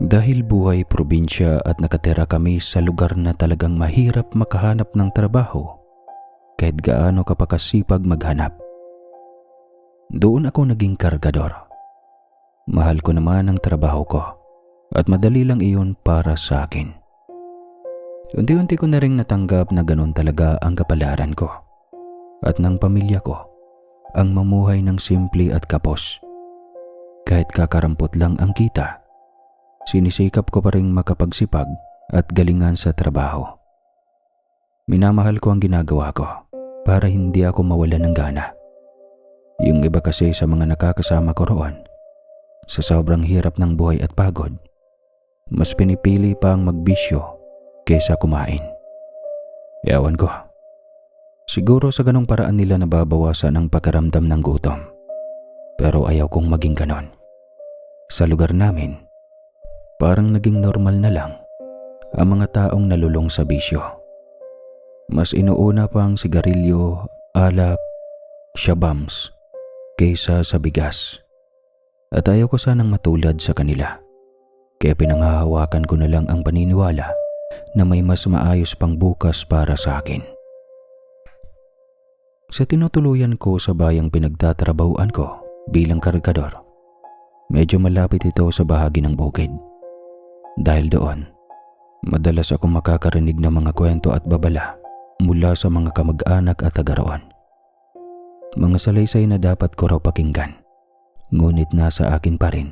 Dahil buhay probinsya at nakatira kami sa lugar na talagang mahirap makahanap ng trabaho kahit gaano ka pa kasipag maghanap. Doon ako naging kargador. Mahal ko naman ang trabaho ko at madali lang iyon para sa akin. Unti-unti ko na rin natanggap na ganun talaga ang kapalaran ko at ng pamilya ko, ang mamuhay ng simple at kapos. Kahit kakarampot lang ang kita, sinisikap ko pa rin makapagsipag at galingan sa trabaho. Minamahal ko ang ginagawa ko para hindi ako mawalan ng gana. Yung iba kasi sa mga nakakasama ko roon, sa sobrang hirap ng buhay at pagod, mas pinipili pa ang magbisyo kaysa kumain. Ewan ko. Siguro sa ganong paraan nila nababawasan ang pakiramdam ng gutom. Pero ayaw kong maging ganon. Sa lugar namin, parang naging normal na lang ang mga taong nalulong sa bisyo. Mas inuuna pa ang sigarilyo, alak, shabams kaysa sa bigas. At ayaw ko sanang matulad sa kanila. Kaya pinanghahawakan ko na lang ang paniniwala na may mas maayos pang bukas para sa akin. Sa tinutuluyan ko sa bayang pinagtatrabahuan ko bilang kargador, medyo malapit ito sa bahagi ng bukid. Dahil doon, madalas akong makakarinig ng mga kwento at babala mula sa mga kamag-anak at taga-roon. Mga salaysay na dapat ko raw pakinggan, ngunit nasa akin pa rin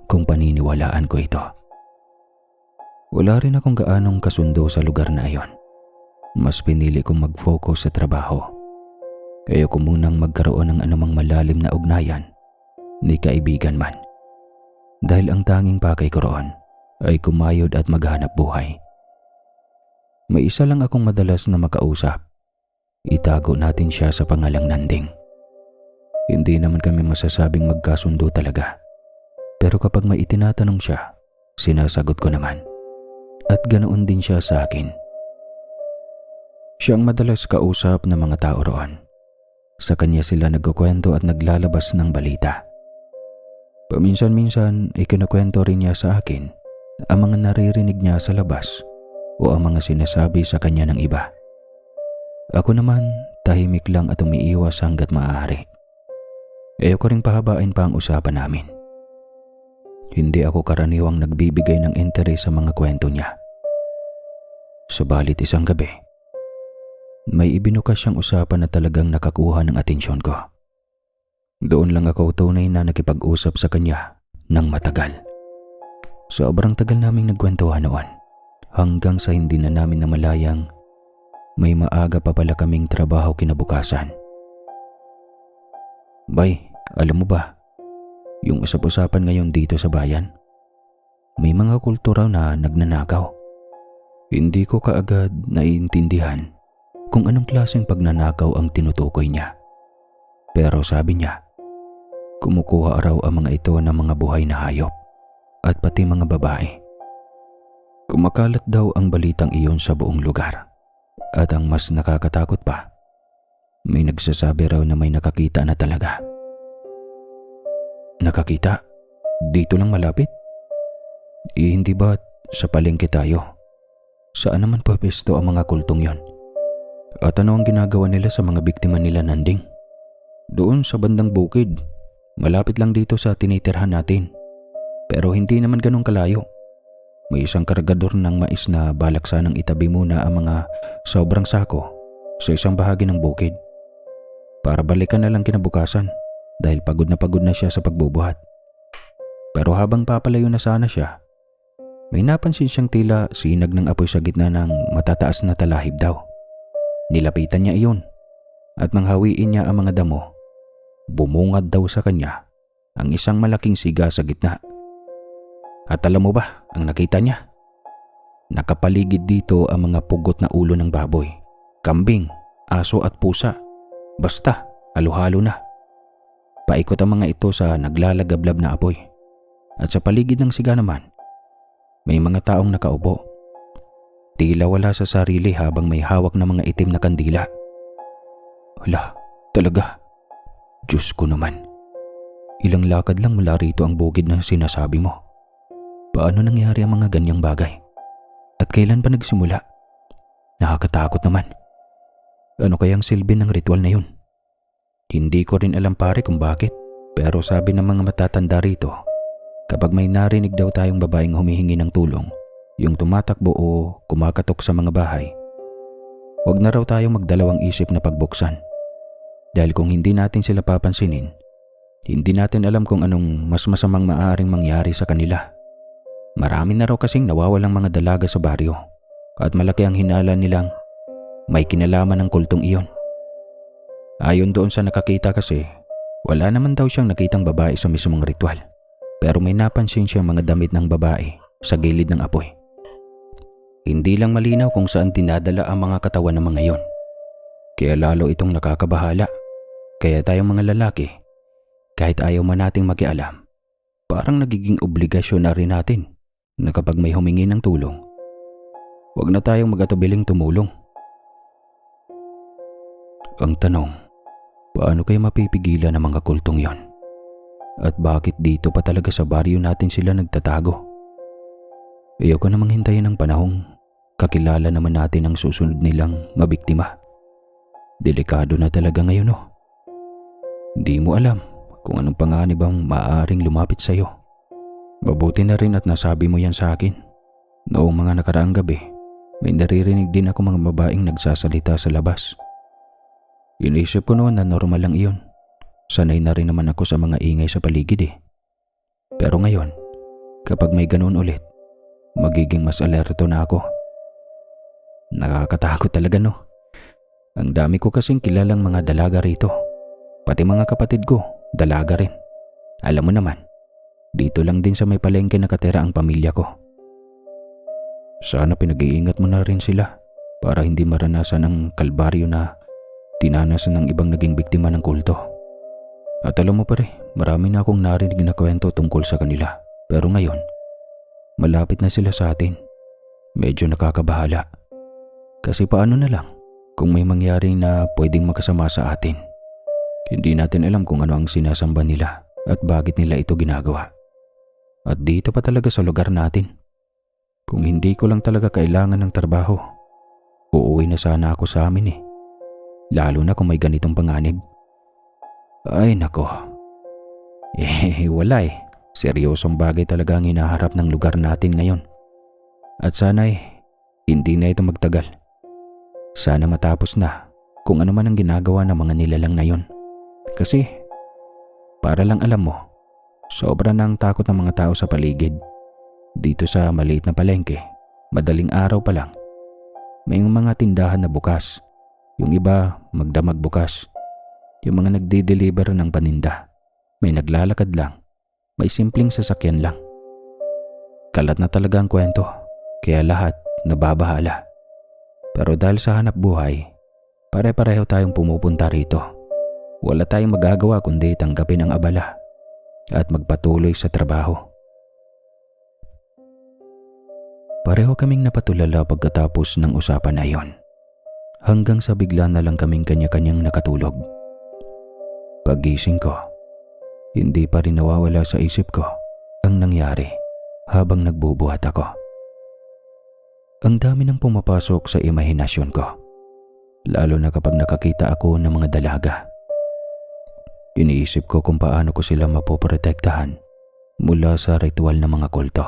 kung paniniwalaan ko ito. Wala rin akong gaanong kasundo sa lugar na iyon. Mas pinili kong mag-focus sa trabaho. Kaya ko munang magkaroon ng anumang malalim na ugnayan ni kaibigan man. Dahil ang tanging pakay ko roon ay kumayod at maghanap buhay. May isa lang akong madalas na makausap. Itago natin siya sa pangalang Nanding. Hindi naman kami masasabing magkasundo talaga. Pero kapag may itinatanong siya, sinasagot ko naman. At ganoon din siya sa akin. Siya ang madalas kausap ng mga tao roon. Sa kanya sila nagkukwento at naglalabas ng balita. Paminsan-minsan ay kinukwento rin niya sa akin ang mga naririnig niya sa labas o ang mga sinasabi sa kanya ng iba. Ako naman, tahimik lang at umiiwas hanggat maaari. Ayaw ko ring pahabain pa ang usapan namin. Hindi ako karaniwang nagbibigay ng interes sa mga kwento niya. Subalit isang gabi, may ibinukas siyang usapan na talagang nakakuha ng atensyon ko. Doon lang ako tunay na nakipag-usap sa kanya ng matagal. Sobrang tagal naming nagkwentuhan noon, hanggang sa hindi na namin namalayang may maaga pa pala kaming trabaho kinabukasan. Bay, alam mo ba, yung usap-usapan ngayon dito sa bayan, may mga kultura na nagnanakaw. Hindi ko kaagad naiintindihan kung anong klaseng pagnanakaw ang tinutukoy niya. Pero sabi niya, kumukuha raw ang mga ito ng mga buhay na hayop at pati mga babae. Kumakalat daw ang balitang iyon sa buong lugar. At ang mas nakakatakot pa, may nagsasabi raw na may nakakita na talaga. Nakakita? Dito lang malapit? Hindi ba sa palengke tayo? Saan naman pwesto ang mga kultong yon? At ano ang ginagawa nila sa mga biktima nila, Nanding? Doon sa bandang bukid, malapit lang dito sa tinitirhan natin. Pero hindi naman ganun kalayo. May isang kargador ng mais na balak sanang itabi muna ang mga sobrang sako sa isang bahagi ng bukid. Para balikan na lang kinabukasan dahil pagod na siya sa pagbubuhat. Pero habang papalayo na sana siya, may napansin siyang tila sinag ng apoy sa gitna ng matataas na talahib daw. Nilapitan niya iyon at nang hawiin niya ang mga damo, bumungad daw sa kanya ang isang malaking siga sa gitna. At alam mo ba ang nakita niya? Nakapaligid dito ang mga pugot na ulo ng baboy, kambing, aso at pusa. Basta, halo-halo na. Paikot ang mga ito sa naglalagablab na apoy. At sa paligid ng siga naman, may mga taong nakaupo. Tila wala sa sarili habang may hawak na mga itim na kandila. Hala, talaga. Diyos ko naman. Ilang lakad lang mula rito ang bukid na sinasabi mo. Paano nangyari ang mga ganyang bagay? At kailan pa nagsimula? Nakakatakot naman. Ano kayang silbi ng ritual na yun? Hindi ko rin alam pare kung bakit, pero sabi ng mga matatanda rito, kapag may narinig daw tayong babaeng humihingi ng tulong, yung tumatakbo o kumakatok sa mga bahay, huwag na raw tayong magdalawang isip na pagbuksan. Dahil kung hindi natin sila papansinin, hindi natin alam kung anong mas masamang maaaring mangyari sa kanila. Marami na raw kasing nawawalang mga dalaga sa baryo at malaki ang hinala nilang may kinalaman ng kultong iyon. Ayon doon sa nakakita kasi, wala naman daw siyang nakitang babae sa mismong ritual, pero may napansin siyang mga damit ng babae sa gilid ng apoy. Hindi lang malinaw kung saan dinadala ang mga katawan ng mga iyon. Kaya lalo itong nakakabahala. Kaya tayong mga lalaki, kahit ayaw man nating makialam, parang nagiging obligasyon na rin natin na kapag may humingi ng tulong, huwag na tayong mag-atubiling tumulong. Ang tanong, paano kaya mapipigilan ang mga kultong yon? At bakit dito pa talaga sa baryo natin sila nagtatago? Ayoko namang hintayin ang panahong kakilala naman natin ang susunod nilang mabiktima. Delikado na talaga ngayon oh. Hindi mo alam kung anong panganib ang maaaring lumapit sa'yo. Mabuti na rin at nasabi mo yan sa akin. Noong mga nakaraang gabi, may naririnig din ako mga babaeng nagsasalita sa labas. Inisip ko noon na normal lang iyon. Sanay na rin naman ako sa mga ingay sa paligid eh. Pero ngayon, kapag may ganoon ulit, magiging mas alerto na ako. Nakakatakot talaga no. Ang dami ko kasing kilalang mga dalaga rito. Pati mga kapatid ko, dalaga rin. Alam mo naman, dito lang din sa may palengke nakatira ang pamilya ko. Sana pinag-iingat mo na rin sila para hindi maranasan ang kalbaryo na tinanasan ng ibang naging biktima ng kulto. At alam mo pare, marami na akong narinig na kwento tungkol sa kanila. Pero ngayon, malapit na sila sa atin. Medyo nakakabahala. Kasi paano na lang kung may mangyari na pwedeng makasama sa atin? Hindi natin alam kung ano ang sinasamba nila at bakit nila ito ginagawa. At dito pa talaga sa lugar natin. Kung hindi ko lang talaga kailangan ng trabaho, uuwi na sana ako sa amin eh. Lalo na kung may ganitong panganib. Ay nako. Wala eh. Seryosong bagay talaga ang hinaharap ng lugar natin ngayon. At sana hindi na ito magtagal. Sana matapos na kung ano man ang ginagawa ng mga nilalang na yun. Kasi, para lang alam mo, sobra na ang takot ng mga tao sa paligid. Dito sa maliit na palengke, madaling araw pa lang, may mga tindahan na bukas. Yung iba magdamag bukas. Yung mga nagdi-deliver ng paninda, may naglalakad lang, may simpleng sasakyan lang. Kalat na talaga ang kwento, kaya lahat nababahala. Pero dahil sa hanap buhay, pare-pareho tayong pumupunta rito. Wala tayong magagawa kundi tanggapin ang abala at magpatuloy sa trabaho. Pareho kaming napatulala pagkatapos ng usapan na iyon. Hanggang sa bigla na lang kaming kanya-kanyang nakatulog. Pagising ko, hindi pa rin nawawala sa isip ko ang nangyari habang nagbubuhat ako. Ang dami nang pumapasok sa imahinasyon ko, lalo na kapag nakakita ako ng mga dalaga. Iniisip ko kung paano ko sila mapoprotektahan mula sa ritual ng mga kulto.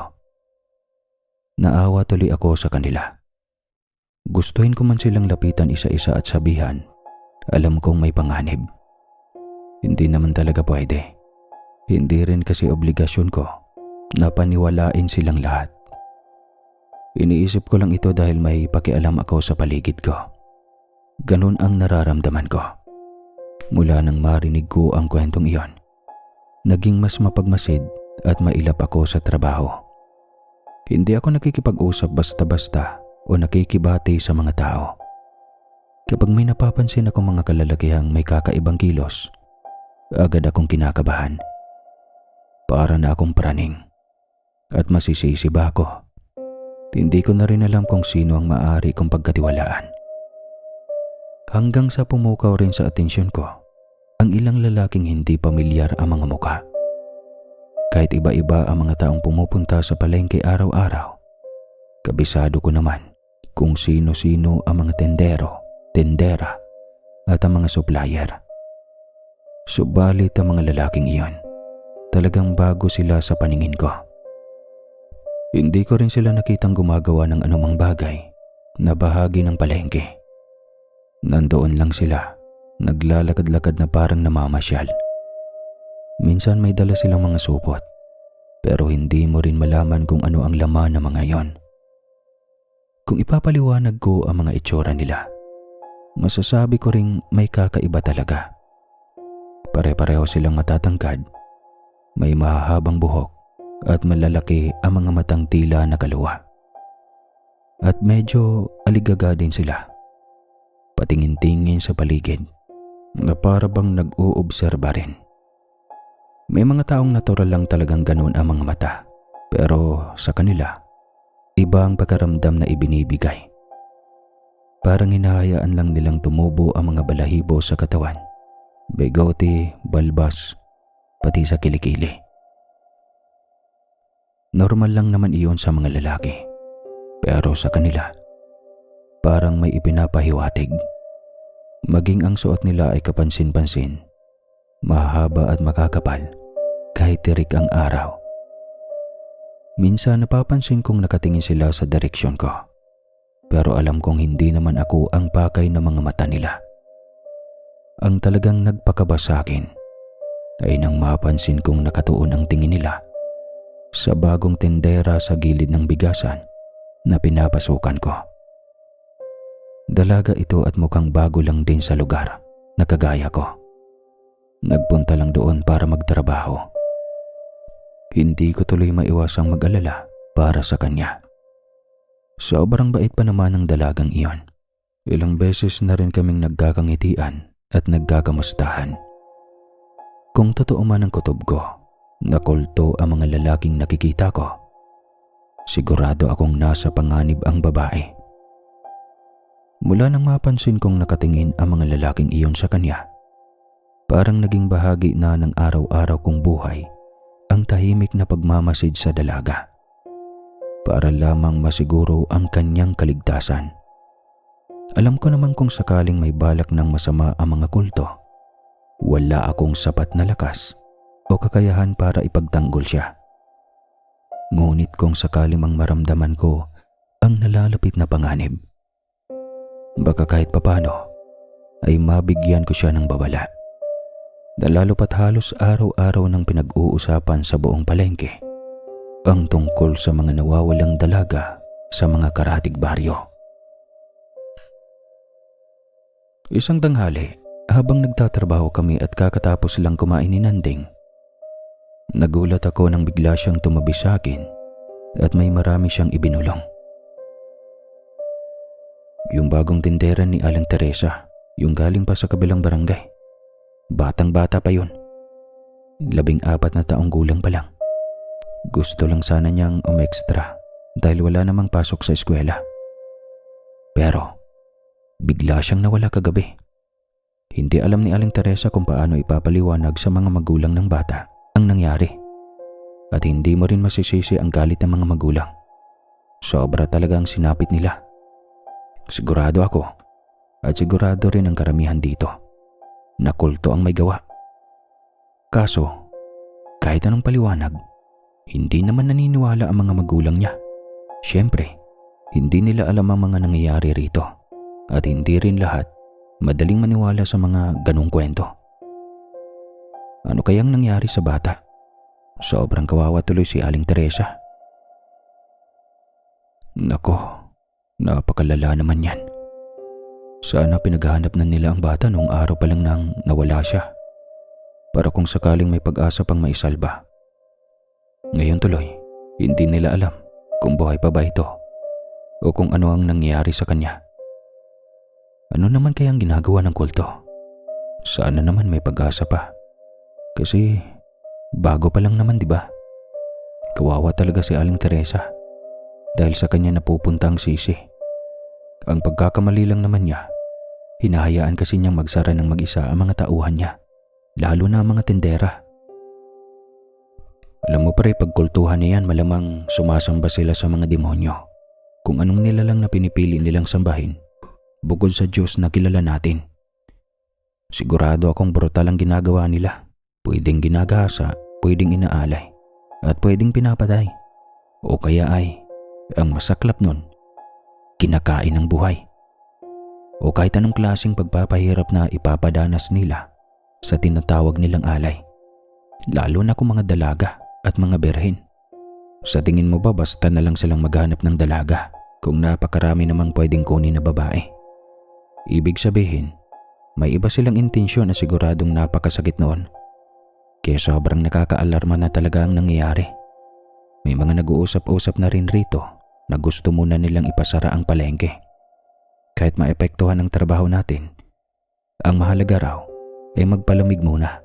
Naawa tuloy ako sa kanila. Gustuhin ko man silang lapitan isa-isa at sabihan, alam kong may panganib. Hindi naman talaga pwede. Hindi rin kasi obligasyon ko na paniwalain silang lahat. Iniisip ko lang ito dahil may pakialam ako sa paligid ko. Ganun ang nararamdaman ko. Mula nang marinig ko ang kwentong iyon, naging mas mapagmasid at mailap ako sa trabaho. Hindi ako nakikipag-usap basta-basta o nakikibati sa mga tao. Kapag may napapansin ako mga kalalakihang may kakaibang kilos, agad akong kinakabahan. Para na akong praning. At masisisi ba ako? Hindi ko na rin alam kung sino ang maaari kong pagkatiwalaan. Hanggang sa pumukaw rin sa atensyon ko ang ilang lalaking hindi pamilyar ang mga muka. Kahit iba-iba ang mga taong pumupunta sa palengke araw-araw, kabisado ko naman kung sino-sino ang mga tendero, tendera at ang mga supplier. Subalit ang mga lalaking iyon, talagang bago sila sa paningin ko. Hindi ko rin sila nakitang gumagawa ng anumang bagay na bahagi ng palengke. Nandoon lang sila, naglalakad-lakad na parang namamasyal. Minsan may dala silang mga supot, pero hindi mo rin malaman kung ano ang laman ng mga yon. Kung ipapaliwanag ko ang mga itsura nila, masasabi ko ring may kakaiba talaga. Pare-pareho silang matatangkad, may mahahabang buhok at malalaki ang mga matang tila na kaluwa. At medyo aligaga din sila, patingin-tingin sa paligid na para bang nag-uobserba rin. May mga taong natural lang talagang ganun ang mga mata, pero sa kanila, iba ang pagkaramdam na ibinibigay. Parang hinahayaan lang nilang tumubo ang mga balahibo sa katawan, bigote, balbas, pati sa kilikili. Normal lang naman iyon sa mga lalaki, pero sa kanila, parang may ipinapahiwatig. Maging ang suot nila ay kapansin-pansin, mahaba at makakapal, kahit tirik ang araw. Minsan napapansin kong nakatingin sila sa direksyon ko, pero alam kong hindi naman ako ang pakay ng mga mata nila. Ang talagang nagpakaba sa akin ay nang mapansin kong nakatuon ang tingin nila sa bagong tendera sa gilid ng bigasan na pinapasukan ko. Dalaga ito at mukhang bago lang din sa lugar na kagaya ko. Nagpunta lang doon para magtrabaho. Hindi ko tuloy maiwasang mag-alala para sa kanya. Sobrang bait pa naman ng dalagang iyon. Ilang beses na rin kaming nagkakangitian at nagkakamustahan. Kung totoo man ang kutob ko, nakulto ang mga lalaking nakikita ko, sigurado akong nasa panganib ang babae. Mula nang mapansin kong nakatingin ang mga lalaking iyon sa kanya, parang naging bahagi na ng araw-araw kong buhay ang tahimik na pagmamasid sa dalaga para lamang masiguro ang kanyang kaligtasan. Alam ko naman kung sakaling may balak ng masama ang mga kulto, wala akong sapat na lakas o kakayahan para ipagtanggol siya. Ngunit kung sakaling mang maramdaman ko ang nalalapit na panganib, baka kahit papano ay mabigyan ko siya ng babala. Lalo pat halos araw-araw nang pinag-uusapan sa buong palengke ang tungkol sa mga nawawalang dalaga sa mga karatig baryo. Isang tanghali, habang nagtatrabaho kami at kakatapos lang kumain ni Nanding, nagulat ako nang bigla siyang tumabi sa akin at may marami siyang ibinulong. Yung bagong tindera ni Aling Teresa, yung galing pa sa kabilang barangay. Batang-bata pa yun. 14 na taong gulang pa lang. Gusto lang sana niyang umextra dahil wala namang pasok sa eskwela. Pero bigla siyang nawala kagabi. Hindi alam ni Aling Teresa kung paano ipapaliwanag sa mga magulang ng bata ang nangyari. At hindi mo rin masisisi ang galit ng mga magulang. Sobra talaga ang sinapit nila. Sigurado ako at sigurado rin ang karamihan dito na kulto ang may gawa. Kaso, kahit anong paliwanag, hindi naman naniniwala ang mga magulang niya. Siyempre, hindi nila alam ang mga nangyayari rito at hindi rin lahat madaling maniwala sa mga ganong kwento. Ano kayang nangyari sa bata? Sobrang kawawa tuloy si Aling Teresa. Nako, napakalala naman yan. Sana pinaghahanap na nila ang bata noong araw pa lang nang nawala siya, para kung sakaling may pag-asa pang maisalba. Ngayon tuloy, hindi nila alam kung buhay pa ba ito o kung ano ang nangyari sa kanya. Ano naman kayang ginagawa ng kulto? Sana naman may pag-asa pa. Kasi bago pa lang naman, di ba? Kawawa talaga si Aling Teresa dahil sa kanya napupunta ang sisi. Ang pagkakamali lang naman niya, hinahayaan kasi niyang magsara ng mag-isa ang mga tauhan niya, lalo na ang mga tindera. Alam mo pre, pagkultuhan niyan malamang sumasamba sila sa mga demonyo. Kung anong nilalang na pinipili nilang sambahin, bukod sa Diyos na kilala natin. Sigurado akong brutal ang ginagawa nila. Pwedeng ginagahasa, pwedeng inaalay, at pwedeng pinapatay. O kaya ay, ang masaklap nun, kinakain ng buhay. O kahit anong klaseng pagpapahirap na ipapadanas nila sa tinatawag nilang alay. Lalo na kung mga dalaga at mga berhen. Sa tingin mo ba basta na lang silang maghanap ng dalaga kung napakarami namang pwedeng kunin na babae? Ibig sabihin, may iba silang intensyon na siguradong napakasakit noon. Kaya sobrang nakakaalarma na talaga ang nangyayari. May mga nag-uusap-usap na rin rito na gusto muna nilang ipasara ang palengke. Kahit maepektuhan ang trabaho natin, ang mahalaga raw ay magpalamig muna.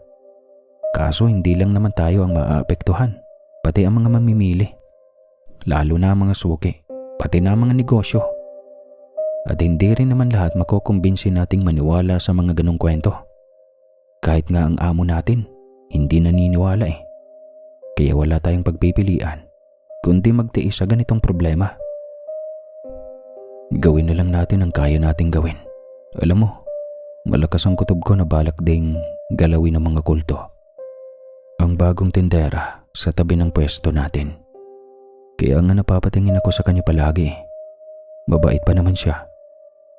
Kaso hindi lang naman tayo ang maaapektuhan, pati ang mga mamimili. Lalo na ang mga suki, pati na ang mga negosyo. At hindi rin naman lahat makukumbinsi nating maniwala sa mga ganong kwento. Kahit nga ang amo natin, hindi naniniwala eh. Kaya wala tayong pagpipilian, kundi magtiis sa ganitong problema. Gawin na lang natin ang kaya nating gawin. Alam mo, malakas ang kutob ko na balak ding galawin ng mga kulto. Ang bagong tindera sa tabi ng pwesto natin. Kaya nga napapatingin ako sa kanya palagi. Mabait pa naman siya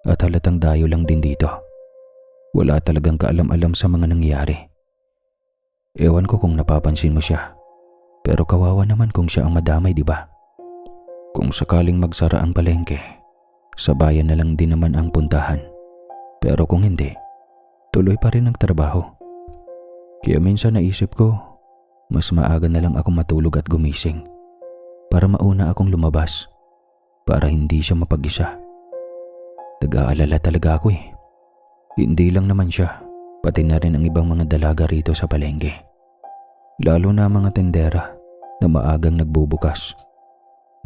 at halatang dayo lang din dito. Wala talagang kaalam-alam sa mga nangyayari. Ewan ko kung napapansin mo siya, pero kawawa naman kung siya ang madamay, di ba? Kung sakaling magsara ang palengke, sa bayan na lang din naman ang puntahan. Pero kung hindi, tuloy pa rin ang trabaho. Kaya minsan naisip ko, mas maaga na lang akong matulog at gumising para mauna akong lumabas, para hindi siya mapag-isa. Nag-aalala talaga ako eh. Hindi lang naman siya, pati na rin ang ibang mga dalaga rito sa palengke. Lalo na mga tendera na maagang nagbubukas.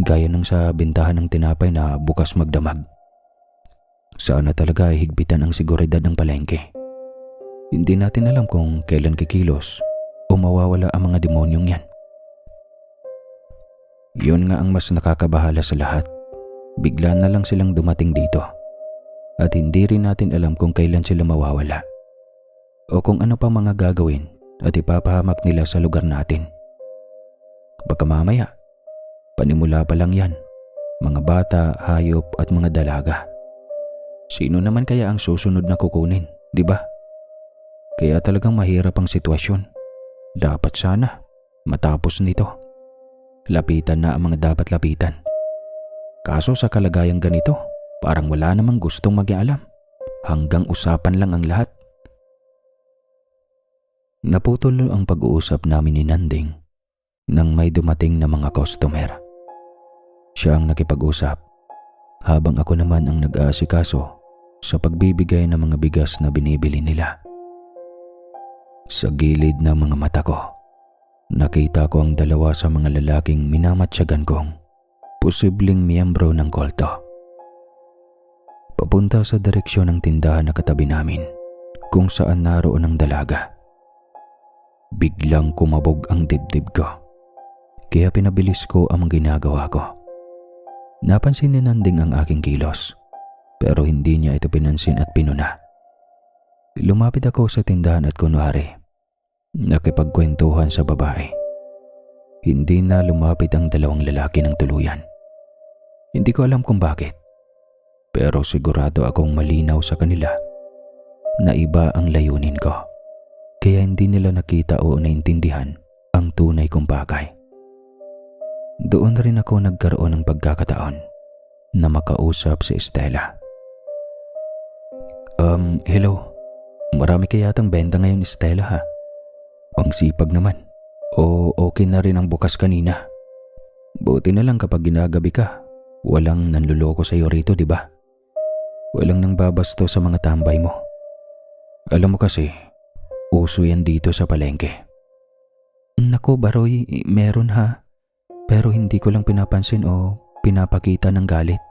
Gaya ng sa bintahan ng tinapay na bukas magdamag. Sana talaga ay higpitan ang seguridad ng palengke. Hindi natin alam kung kailan kikilos o mawawala ang mga demonyong yan. Yun nga ang mas nakakabahala sa lahat. Bigla na lang silang dumating dito. At hindi rin natin alam kung kailan sila mawawala. O kung ano pa mga gagawin at ipapahamak nila sa lugar natin. Baka mamaya, panimula pa lang yan. Mga bata, hayop at mga dalaga. Sino naman kaya ang susunod na kukunin, di ba? Kaya talagang mahirap ang sitwasyon. Dapat sana matapos nito. Lapitan na ang mga dapat lapitan. Kaso sa kalagayang ganito, parang wala namang gustong mag-ialam. Hanggang usapan lang ang lahat. Naputol ang pag-uusap namin ni Nanding nang may dumating na mga customer. Siya ang nakipag-usap habang ako naman ang nag-aasikaso sa pagbibigay ng mga bigas na binibili nila. Sa gilid ng mga mata ko, nakita ko ang dalawa sa mga lalaking minamatsyagan kong posibleng miyembro ng kulto. Papunta sa direksyon ng tindahan na katabi namin kung saan naroon ang dalaga. Biglang kumabog ang dibdib ko, kaya pinabilis ko ang ginagawa ko. Napansin ni Nanding ang aking kilos, pero hindi niya ito pinansin at pinuna. Lumapit ako sa tindahan at kunwari, nakipagkwentuhan sa babae. Hindi na lumapit ang dalawang lalaki ng tuluyan. Hindi ko alam kung bakit, pero sigurado akong malinaw sa kanila na iba ang layunin ko. Kaya hindi nila nakita o naintindihan ang tunay kong bagay. Doon rin ako nagkaroon ng pagkakataon na makausap si Estela. Hello. Marami kayatang benta ngayon, Estela ha? Ang sipag naman. O okay na rin ang bukas kanina. Buti na lang kapag ginagabi ka, walang nanluloko sa'yo rito, di ba? Walang nang babasto sa mga tambay mo. Alam mo kasi, uso yan dito sa palengke. Naku Baroy, meron ha. Pero hindi ko lang pinapansin o pinapakita ng galit.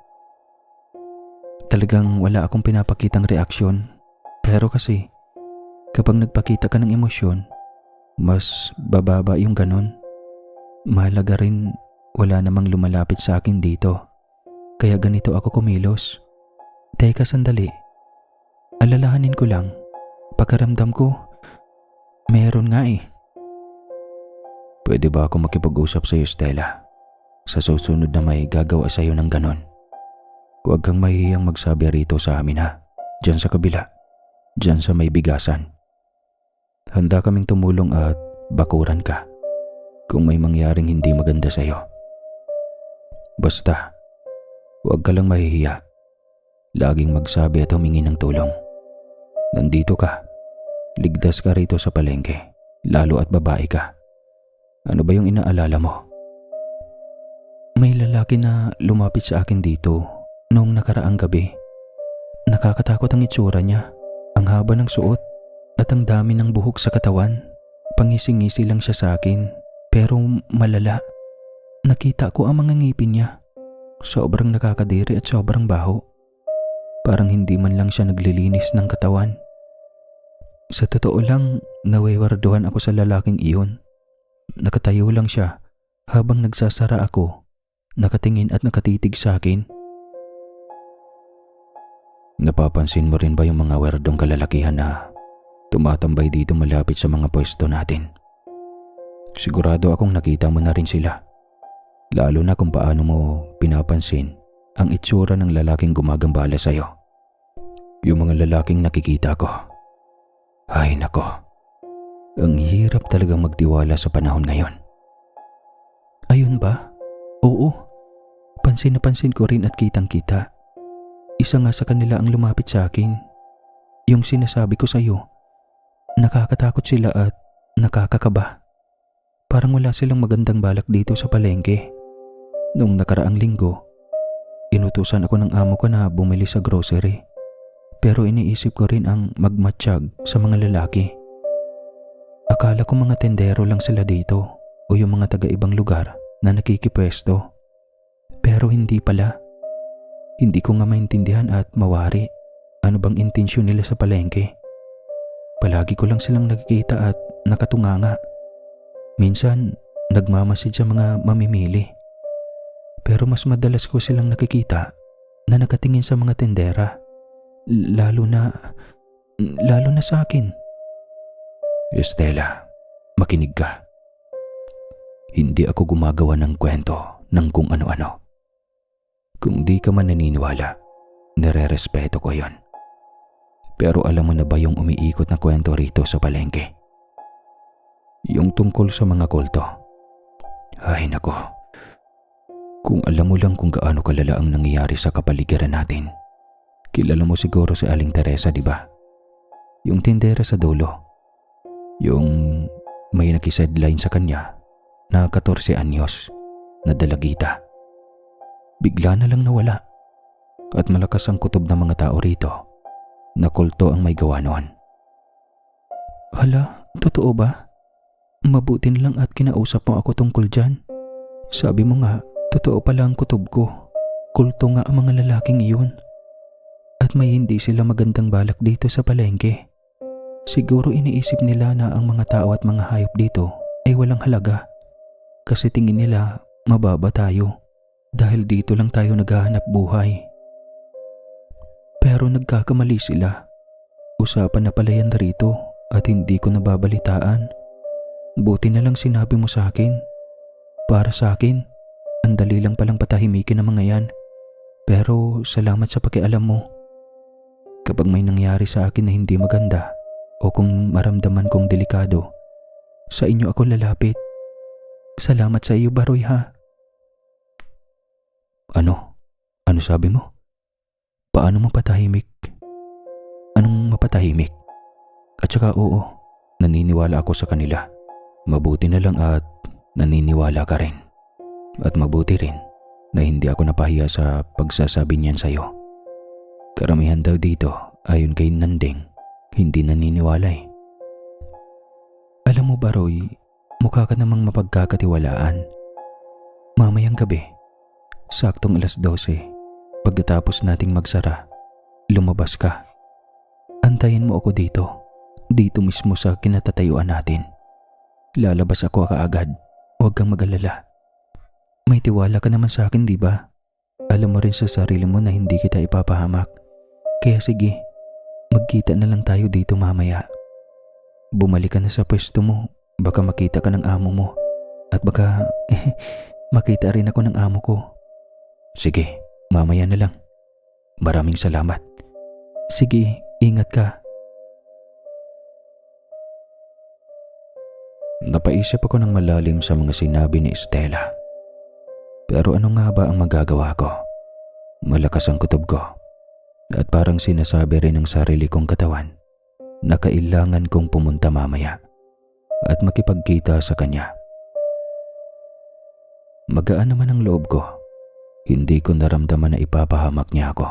Talagang wala akong pinapakitang reaksyon. Pero kasi, kapag nagpakita ka ng emosyon, mas bababa yung ganon. Mahalaga rin wala namang lumalapit sa akin dito. Kaya ganito ako kumilos. Teka sandali. Alalahanin ko lang. Pagkaramdam ko, meron nga eh. Pwede ba ako makipag-usap sa iyo, Stella? Sa susunod na may gagawa sa iyo ng ganon. Huwag kang mahihiyang magsabi rito sa amin ha. Diyan sa kabila. Diyan sa may bigasan. Handa kaming tumulong at bakuran ka kung may mangyaring hindi maganda sa iyo. Basta, huwag ka lang mahihiya. Laging magsabi at humingi ng tulong. Nandito ka. Ligtas ka rito sa palengke, lalo at babae ka. Ano ba yung inaalala mo? May lalaki na lumapit sa akin dito noong nakaraang gabi. Nakakatakot ang itsura niya, ang haba ng suot at ang dami ng buhok sa katawan. Pangisi-ngisi lang siya sa akin, pero malala. Nakita ko ang mga ngipin niya. Sobrang nakakadiri at sobrang baho. Parang hindi man lang siya naglilinis ng katawan. Sa totoo lang, nawewarduhan ako sa lalaking iyon. Nakatayo lang siya habang nagsasara ako, nakatingin at nakatitig sa akin. Napapansin mo rin ba yung mga werdong kalalakihan na tumatambay dito malapit sa mga pwesto natin? Sigurado akong nakita mo na rin sila. Lalo na kung paano mo pinapansin ang itsura ng lalaking gumagambala sa'yo. Yung mga lalaking nakikita ko. Ay nako, ang hirap talagang magtiwala sa panahon ngayon. Ayun ba? Oo, pansin na pansin ko rin at kitang-kita. Isa nga sa kanila ang lumapit sa akin. Yung sinasabi ko sa'yo, nakakatakot sila at nakakakaba. Parang wala silang magandang balak dito sa palengke. Noong nakaraang linggo, inutusan ako ng amo ko na bumili sa grocery. Pero iniisip ko rin ang magmatsyag sa mga lalaki. Akala ko mga tendero lang sila dito o yung mga taga-ibang lugar na nakikipwesto. Pero hindi pala. Hindi ko nga maintindihan at mawari ano bang intensyon nila sa palengke. Palagi ko lang silang nakikita at nakatunganga. Minsan, nagmamasid sa mga mamimili. Pero mas madalas ko silang nakikita na nakatingin sa mga tendera. Lalo na sa akin. Estela, makinig ka. Hindi ako gumagawa ng kwento ng kung ano-ano. Kung di ka man naniniwala, nire-respeto ko yon. Pero alam mo na ba yung umiikot na kwento rito sa palengke? Yung tungkol sa mga kulto. Ay nako, kung alam mo lang kung gaano kalala ang nangyayari sa kapaligiran natin. Kilala mo siguro si Aling Teresa, di ba? Yung tindera sa dulo. Yung may nakisidline sa kanya na 14 anyos na dalagita. Bigla na lang nawala. At malakas ang kutob ng mga tao rito na kulto ang may gawa noon. Hala, totoo ba? Mabuti na lang at kinausap mo ako tungkol dyan. Sabi mo nga, totoo pala ang kutob ko. Kulto nga ang mga lalaking iyon. At may hindi sila magandang balak dito sa palengke. Siguro iniisip nila na ang mga tao at mga hayop dito ay walang halaga. Kasi tingin nila mababa tayo dahil dito lang tayo naghahanap buhay. Pero nagkakamali sila. Usapan na pala yan rito at hindi ko nababalitaan. Buti na lang sinabi mo sa akin. Para sa akin, ang dali lang palang patahimikin ang mga yan. Pero salamat sa pakialam mo. Kapag may nangyari sa akin na hindi maganda o kung maramdaman kong delikado, sa inyo ako lalapit. Salamat sa iyo, Baroy ha. Ano? Ano sabi mo? Paano mapatahimik? Anong mapatahimik? At saka oo, naniniwala ako sa kanila. Mabuti na lang at naniniwala ka rin. At mabuti rin na hindi ako napahiya sa pagsasabi niyan sa'yo. Karamihan daw dito, ayon kay Nanding, hindi naniniwala eh. Alam mo Baroy, mukha ka namang mapagkakatiwalaan. Mamayang gabi, saktong 12:00, pagkatapos nating magsara, lumabas ka. Antayin mo ako dito mismo sa kinatatayuan natin. Lalabas ako kaagad huwag kang mag-alala. May tiwala ka naman sa akin, di ba? Alam mo rin sa sarili mo na hindi kita ipapahamak. Kaya sige, magkita na lang tayo dito mamaya. Bumalik ka na sa pwesto mo. Baka makita ka ng amo mo. At baka makita rin ako ng amo ko. Sige, mamaya na lang. Maraming salamat. Sige, ingat ka. Napaisip ako ng malalim sa mga sinabi ni Stella. Pero ano nga ba ang magagawa ko? Malakas ang kutob ko. At parang sinasabi rin ng sarili kong katawan na kailangan kong pumunta mamaya at makipagkita sa kanya. Magaan naman ang loob ko. Hindi ko naramdaman na ipapahamak niya ako.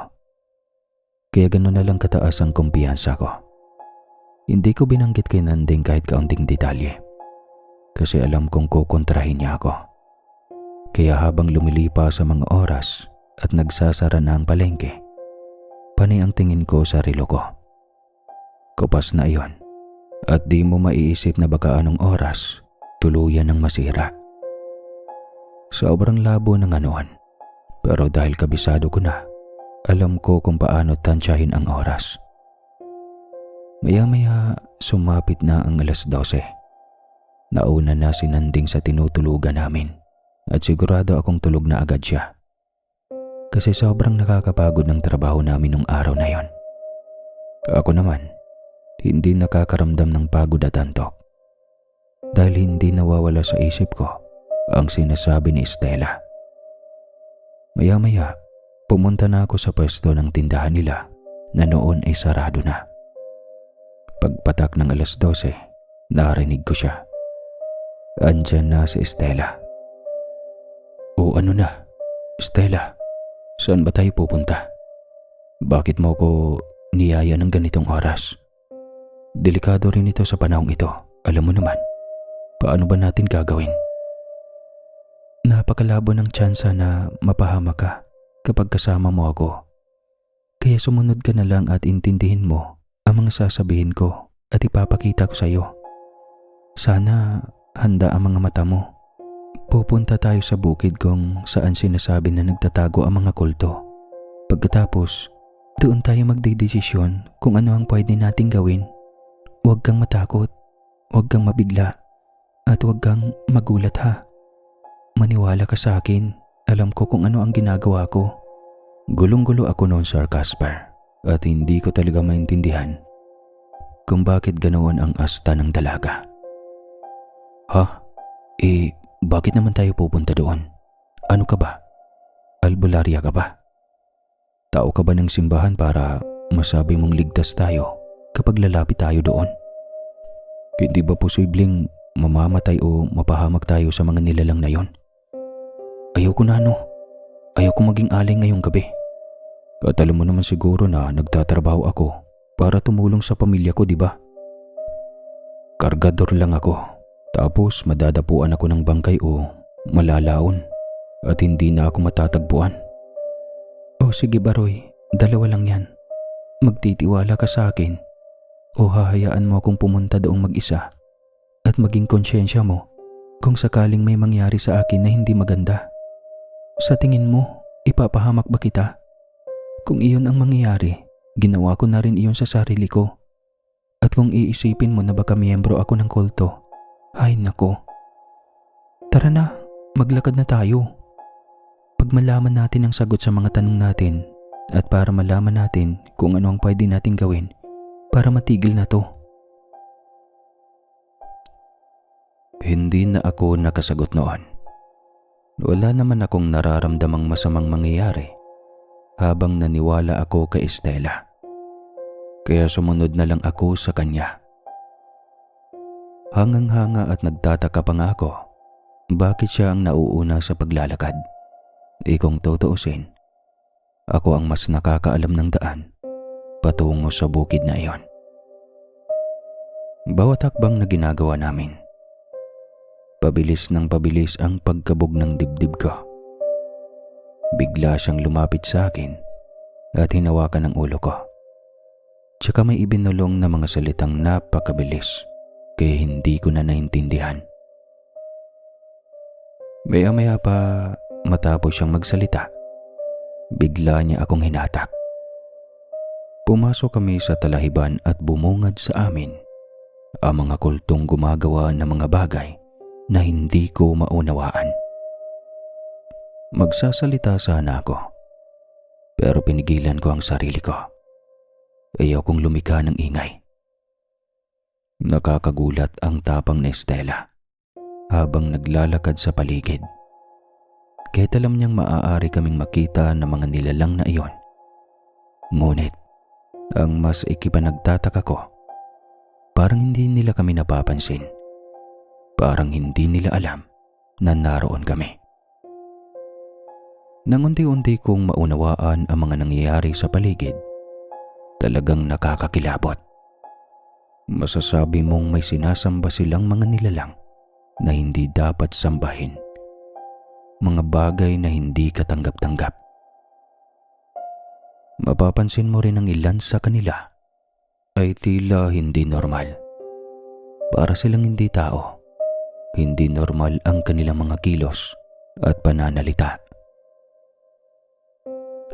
Kaya gano'n na lang kataas ang kumpiyansa ko. Hindi ko binanggit kay Nanding kahit kaunting detalye. Kasi alam kong kukontrahin niya ako. Kaya habang lumilipas sa mga oras at nagsasara na ang palengke, panay ang tingin ko sa relo ko. Kupas na iyon at di mo maiisip na baka anong oras tuluyan ng masira. Sobrang labo ng anoon, pero dahil kabisado ko na, alam ko kung paano tansyahin ang oras. Maya-maya sumapit na ang 12:00. Nauna na si Nanding sa tinutulugan namin at sigurado akong tulog na agad siya. Kasi sobrang nakakapagod ng trabaho namin nung araw na yon. Ako naman, hindi nakakaramdam ng pagod at antok. Dahil hindi nawawala sa isip ko ang sinasabi ni Stella. Maya-maya, pumunta na ako sa pwesto ng tindahan nila na noon ay sarado na. Pagpatak ng 12:00, narinig ko siya. Andyan na si Stella. O ano na, Stella, saan ba tayo pupunta? Bakit mo ko niyaya ng ganitong oras? Delikado rin ito sa panahong ito, alam mo naman. Paano ba natin gagawin? Napakalabo ng tsansa na mapahamak ka kapag kasama mo ako. Kaya sumunod ka na lang at intindihin mo ang mga sasabihin ko at ipapakita ko sa iyo. Sana handa ang mga mata mo. Pupunta tayo sa bukid kung saan sinasabi na nagtatago ang mga kulto. Pagkatapos, doon tayo magdedesisyon kung ano ang pwede nating gawin. Huwag kang matakot, huwag kang mabigla, at huwag kang magulat ha. Maniwala ka sa akin, alam ko kung ano ang ginagawa ko. Gulong-gulo ako noon, Sir Casper, at hindi ko talaga maintindihan kung bakit ganoon ang asta ng dalaga. Ha? Bakit naman tayo pupunta doon? Ano ka ba? Albularya ka ba? Tao ka ba ng simbahan para masabi mong ligtas tayo kapag lalapit tayo doon? Hindi ba posibleng mamamatay o mapahamak tayo sa mga nilalang na yon? Ayoko na Ayoko maging alay ngayong gabi. At alam mo naman siguro na nagtatrabaho ako para tumulong sa pamilya ko, di ba? Kargador lang ako. Tapos madadapuan ako ng bangkay o malalaon at hindi na ako matatagpuan. O sige Baroy, dalawa lang yan. Magtitiwala ka sa akin o hahayaan mo akong pumunta doong mag-isa at maging konsyensya mo kung sakaling may mangyari sa akin na hindi maganda. Sa tingin mo, ipapahamak ba kita? Kung iyon ang mangyayari, ginawa ko na rin iyon sa sarili ko. At kung iisipin mo na baka miyembro ako ng kulto, ay nako. Tara na, maglakad na tayo. Pag malaman natin ang sagot sa mga tanong natin at para malaman natin kung ano ang pwede nating gawin para matigil na to. Hindi na ako nakasagot noon. Wala naman akong nararamdamang masamang mangyayari habang naniwala ako kay Stella. Kaya sumunod na lang ako sa kanya. Hangang-hanga at nagtataka pa nga ako bakit siya ang nauuna sa paglalakad. Kung tutuusin, ako ang mas nakakaalam ng daan patungo sa bukid na iyon. Bawat hakbang na ginagawa namin, pabilis ng pabilis ang pagkabog ng dibdib ko. Bigla siyang lumapit sa akin at hinawakan ang ulo ko. Tsaka may ibinulong na mga salitang napakabilis kaya hindi ko na naintindihan. Maya-maya pa matapos siyang magsalita, bigla niya akong hinatak. Pumasok kami sa talahiban at bumungad sa amin ang mga kultong gumagawa ng mga bagay na hindi ko maunawaan. Magsasalita sana ako, pero pinigilan ko ang sarili ko. Ayaw kong lumika ng ingay. Nakakagulat ang tapang ni Estela habang naglalakad sa paligid. Kahit alam niyang maaari kaming makita ng mga nilalang na iyon. Ngunit, ang mas ikipanagtataka ko, parang hindi nila kami napapansin. Parang hindi nila alam na naroon kami. Nang unti-unti kong maunawaan ang mga nangyayari sa paligid, talagang nakakakilabot. Masasabi mong may sinasamba silang mga nilalang na hindi dapat sambahin. Mga bagay na hindi katanggap-tanggap. Mapapansin mo rin ang ilan sa kanila ay tila hindi normal. Para silang hindi tao. Hindi normal ang kanilang mga kilos at pananalita.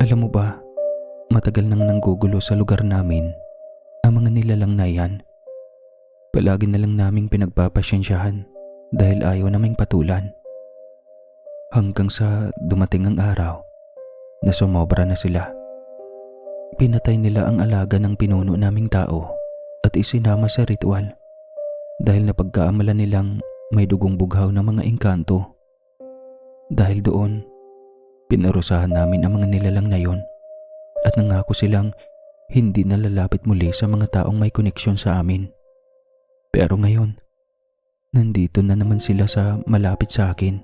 Alam mo ba, matagal nang nanggugulo sa lugar namin ang mga nilalang na yan. Palagi na lang naming pinagpapasyensyahan dahil ayaw naming patulan. Hanggang sa dumating ang araw na sumobra na sila. Pinatay nila ang alaga ng pinuno naming tao at isinama sa ritual dahil napagkaamalan nilang may dugong bughaw ng mga engkanto. Dahil doon, pinarusahan namin ang mga nilalang na yon at nangako silang hindi na lalapit muli sa mga taong may koneksyon sa amin. Pero ngayon, nandito na naman sila sa malapit sa akin,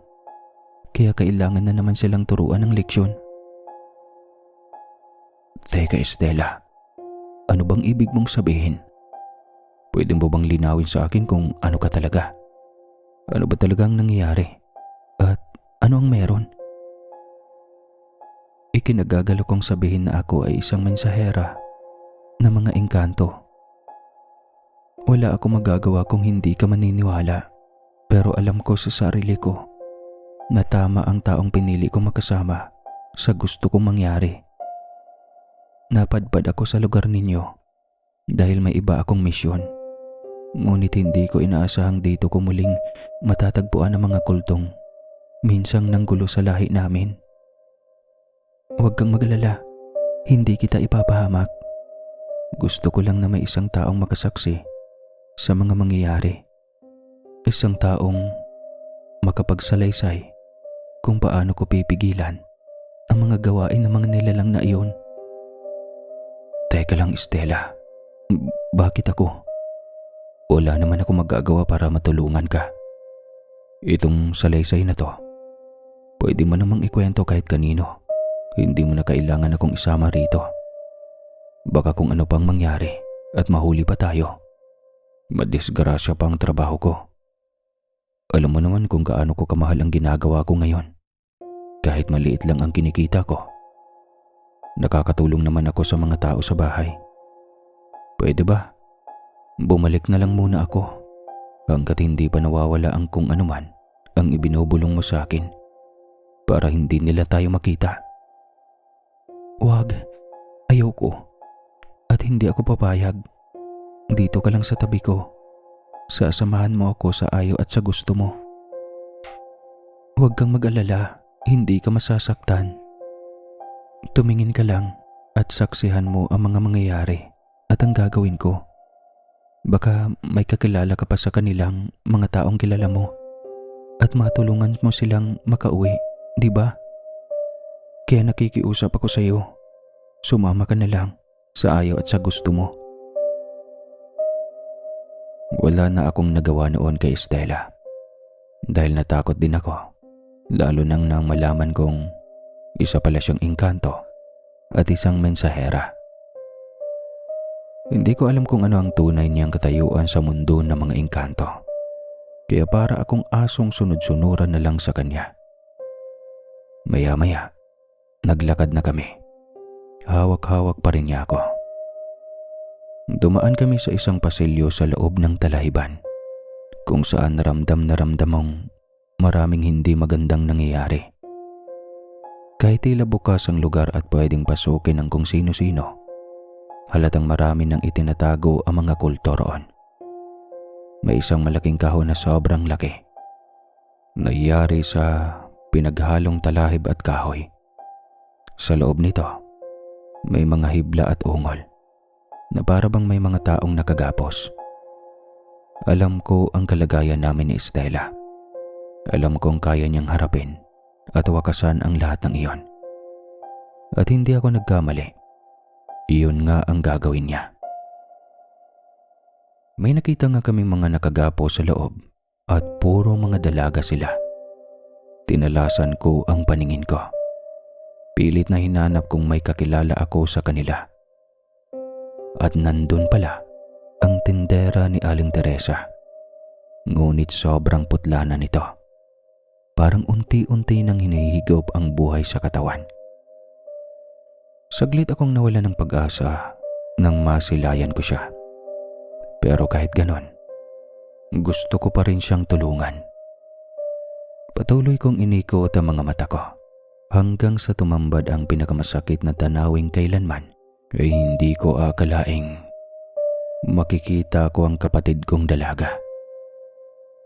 kaya kailangan na naman silang turuan ng leksyon. Teka Estela, ano bang ibig mong sabihin? Pwede mo bang linawin sa akin kung ano ka talaga? Ano ba talagang nangyayari? At ano ang meron? Ikinagagalo kong sabihin na ako ay isang mensahera ng mga engkanto. Wala ako magagawa kung hindi ka maniniwala, pero alam ko sa sarili ko na tama ang taong pinili kong makasama sa gusto kong mangyari. Napadpad ako sa lugar ninyo dahil may iba akong misyon. Ngunit hindi ko inaasahang dito ko muling matatagpuan ang mga kultong minsang nanggulo sa lahi namin. Huwag kang magalala, hindi kita ipapahamak. Gusto ko lang na may isang taong makasaksi sa mga mangyayari. Isang taong makapagsalaysay kung paano ko pipigilan ang mga gawain ng mga nilalang na iyon. Teka lang Estela, bakit ako? Wala naman ako magagawa para matulungan ka. Itong salaysay na to, pwede mo namang ikwento kahit kanino. Hindi mo na kailangan akong isama rito. Baka kung ano pang mangyari at mahuli pa tayo, madisgrasya pa ang trabaho ko. Alam mo naman kung gaano ko kamahal ang ginagawa ko ngayon. Kahit maliit lang ang kinikita ko. Nakakatulong naman ako sa mga tao sa bahay. Pwede ba? Bumalik na lang muna ako hanggat hindi pa nawawala ang kung anuman ang ibinubulong mo sa akin para hindi nila tayo makita. Wag, ayoko. At hindi ako papayag. Dito ka lang sa tabi ko. Sasamahan mo ako sa ayaw at sa gusto mo. Huwag kang mag-alala, hindi ka masasaktan. Tumingin ka lang at saksihan mo ang mga mangyayari at ang gagawin ko. Baka may kakilala ka pa sa kanilang mga taong kilala mo at matulungan mo silang makauwi, di ba? Kaya nakikiusap ako sa iyo. Sumama ka na lang sa ayaw at sa gusto mo. Wala na akong nagawa noon kay Estela dahil natakot din ako, lalo nang malaman kong isa pala siyang engkanto at isang mensahera. Hindi ko alam kung ano ang tunay niyang katayuan sa mundo ng mga engkanto. Kaya para akong asong sunod-sunuran na lang sa kanya. Maya-maya, naglakad na kami. Hawak-hawak pa rin niya ako. Dumaan kami sa isang pasilyo sa loob ng talahiban kung saan naramdam mong maraming hindi magandang nangyayari. Kahit tila bukas ang lugar at pwedeng pasukin ng kung sino-sino, halatang marami nang itinatago ang mga kulto roon. May isang malaking kahon na sobrang laki. Nangyari sa pinaghalong talahib at kahoy. Sa loob nito, may mga hibla at ungol na para bang may mga taong nakagapos. Alam ko ang kalagayan namin ni Estela. Alam kong kaya niyang harapin at wakasan ang lahat ng iyon. At hindi ako nagkamali. Iyon nga ang gagawin niya. May nakita nga kaming mga nakagapo sa loob at puro mga dalaga sila. Tinalasan ko ang paningin ko. Pilit na hinanap kung may kakilala ako sa kanila. At nandun pala ang tindera ni Aling Teresa. Ngunit sobrang putla na nito. Parang unti-unti nang hinihigop ang buhay sa katawan. Saglit akong nawala ng pag-asa nang masilayan ko siya. Pero kahit ganon, gusto ko pa rin siyang tulungan. Patuloy kong inikot ang mga mata ko hanggang sa tumambad ang pinakamasakit na tanawing kailanman ay hindi ko akalaing makikita ko ang kapatid kong dalaga.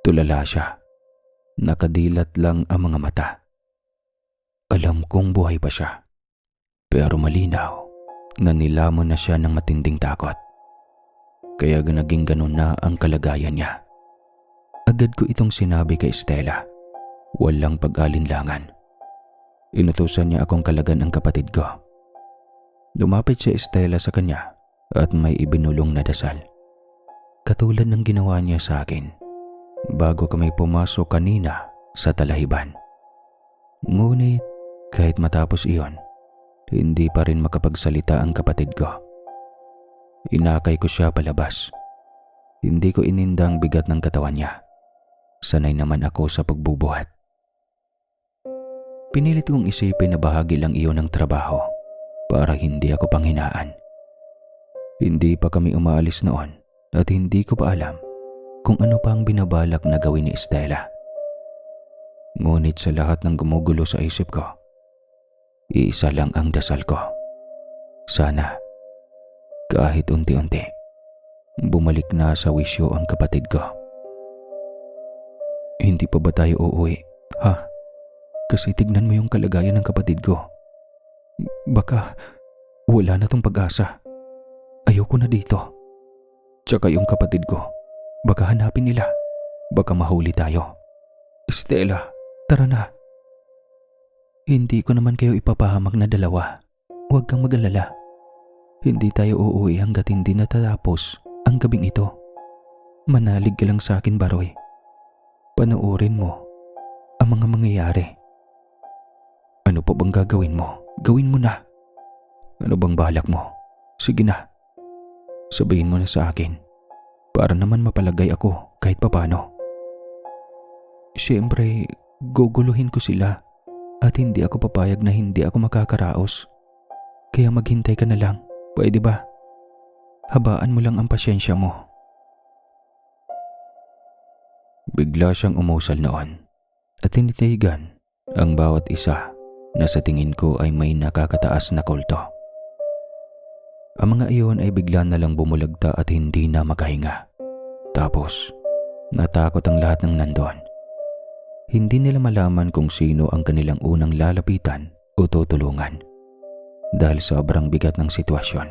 Tulala siya. Nakadilat lang ang mga mata. Alam kong buhay pa siya. Pero malinaw na nilamon na siya ng matinding takot. Kaya naging ganun na ang kalagayan niya. Agad ko itong sinabi kay Estela. Walang pag-alinlangan. Inutusan niya akong kalagan ang kapatid ko. Lumapit si Estela sa kanya at may ibinulong na dasal. Katulad ng ginawa niya sa akin bago kami pumasok kanina sa talahiban. Ngunit kahit matapos iyon, hindi pa rin makapagsalita ang kapatid ko. Inakay ko siya palabas. Hindi ko ininda ang bigat ng katawan niya. Sanay naman ako sa pagbubuhat. Pinilit kong isipin na bahagi lang iyon ng trabaho para hindi ako panghinaan. Hindi pa kami umaalis noon at hindi ko pa alam kung ano pa ang binabalak na gawin ni Estela. Ngunit sa lahat ng gumugulo sa isip ko, iisa lang ang dasal ko. Sana, kahit unti-unti, bumalik na sa wisyo ang kapatid ko. Hindi pa ba tayo uuwi, ha? Kasi tignan mo yung kalagayan ng kapatid ko. Baka wala na tong pag-asa. Ayoko na dito. Tsaka yung kapatid ko, baka hanapin nila. Baka mahuli tayo. Estela, tara na. Hindi ko naman kayo ipapahamak na dalawa. Huwag kang mag-alala. Hindi tayo uuwi hanggat hindi natatapos ang gabing ito. Manalig ka lang sa akin, Baroy. Panoorin mo ang mga mangyayari. Ano pa bang gagawin mo? Gawin mo na. Ano bang balak mo? Sige na. Sabihin mo na sa akin para naman mapalagay ako kahit papano. Siyempre, guguluhin ko sila at hindi ako papayag na hindi ako makakaraos. Kaya maghintay ka na lang. Pwede ba? Habaan mo lang ang pasyensya mo. Bigla siyang umusal noon at tinitigan ang bawat isa na sa tingin ko ay may nakakataas na kulto. Ang mga iyon ay bigla na lang bumulagta at hindi na makahinga. Tapos, natakot ang lahat ng nandoon. Hindi nila malaman kung sino ang kanilang unang lalapitan o tutulungan. Dahil sobrang bigat ng sitwasyon,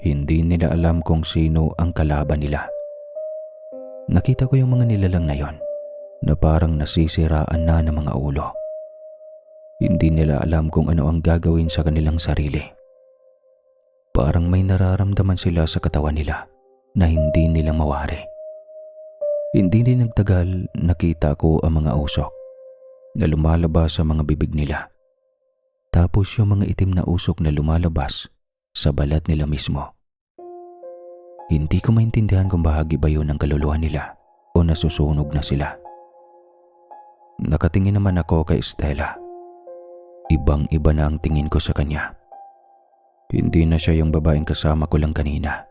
hindi nila alam kung sino ang kalaban nila. Nakita ko yung mga nilalang na yon na parang nasisiraan na ng mga ulo. Hindi nila alam kung ano ang gagawin sa kanilang sarili. Parang may nararamdaman sila sa katawan nila na hindi nila mawari. Hindi din nagtagal nakita ko ang mga usok na lumalabas sa mga bibig nila. Tapos yung mga itim na usok na lumalabas sa balat nila mismo. Hindi ko maintindihan kung bahagi ba yun ng kaluluwa nila o nasusunog na sila. Nakatingin naman ako kay Estela. Ibang-iba na ang tingin ko sa kanya. Hindi na siya yung babaeng kasama ko lang kanina.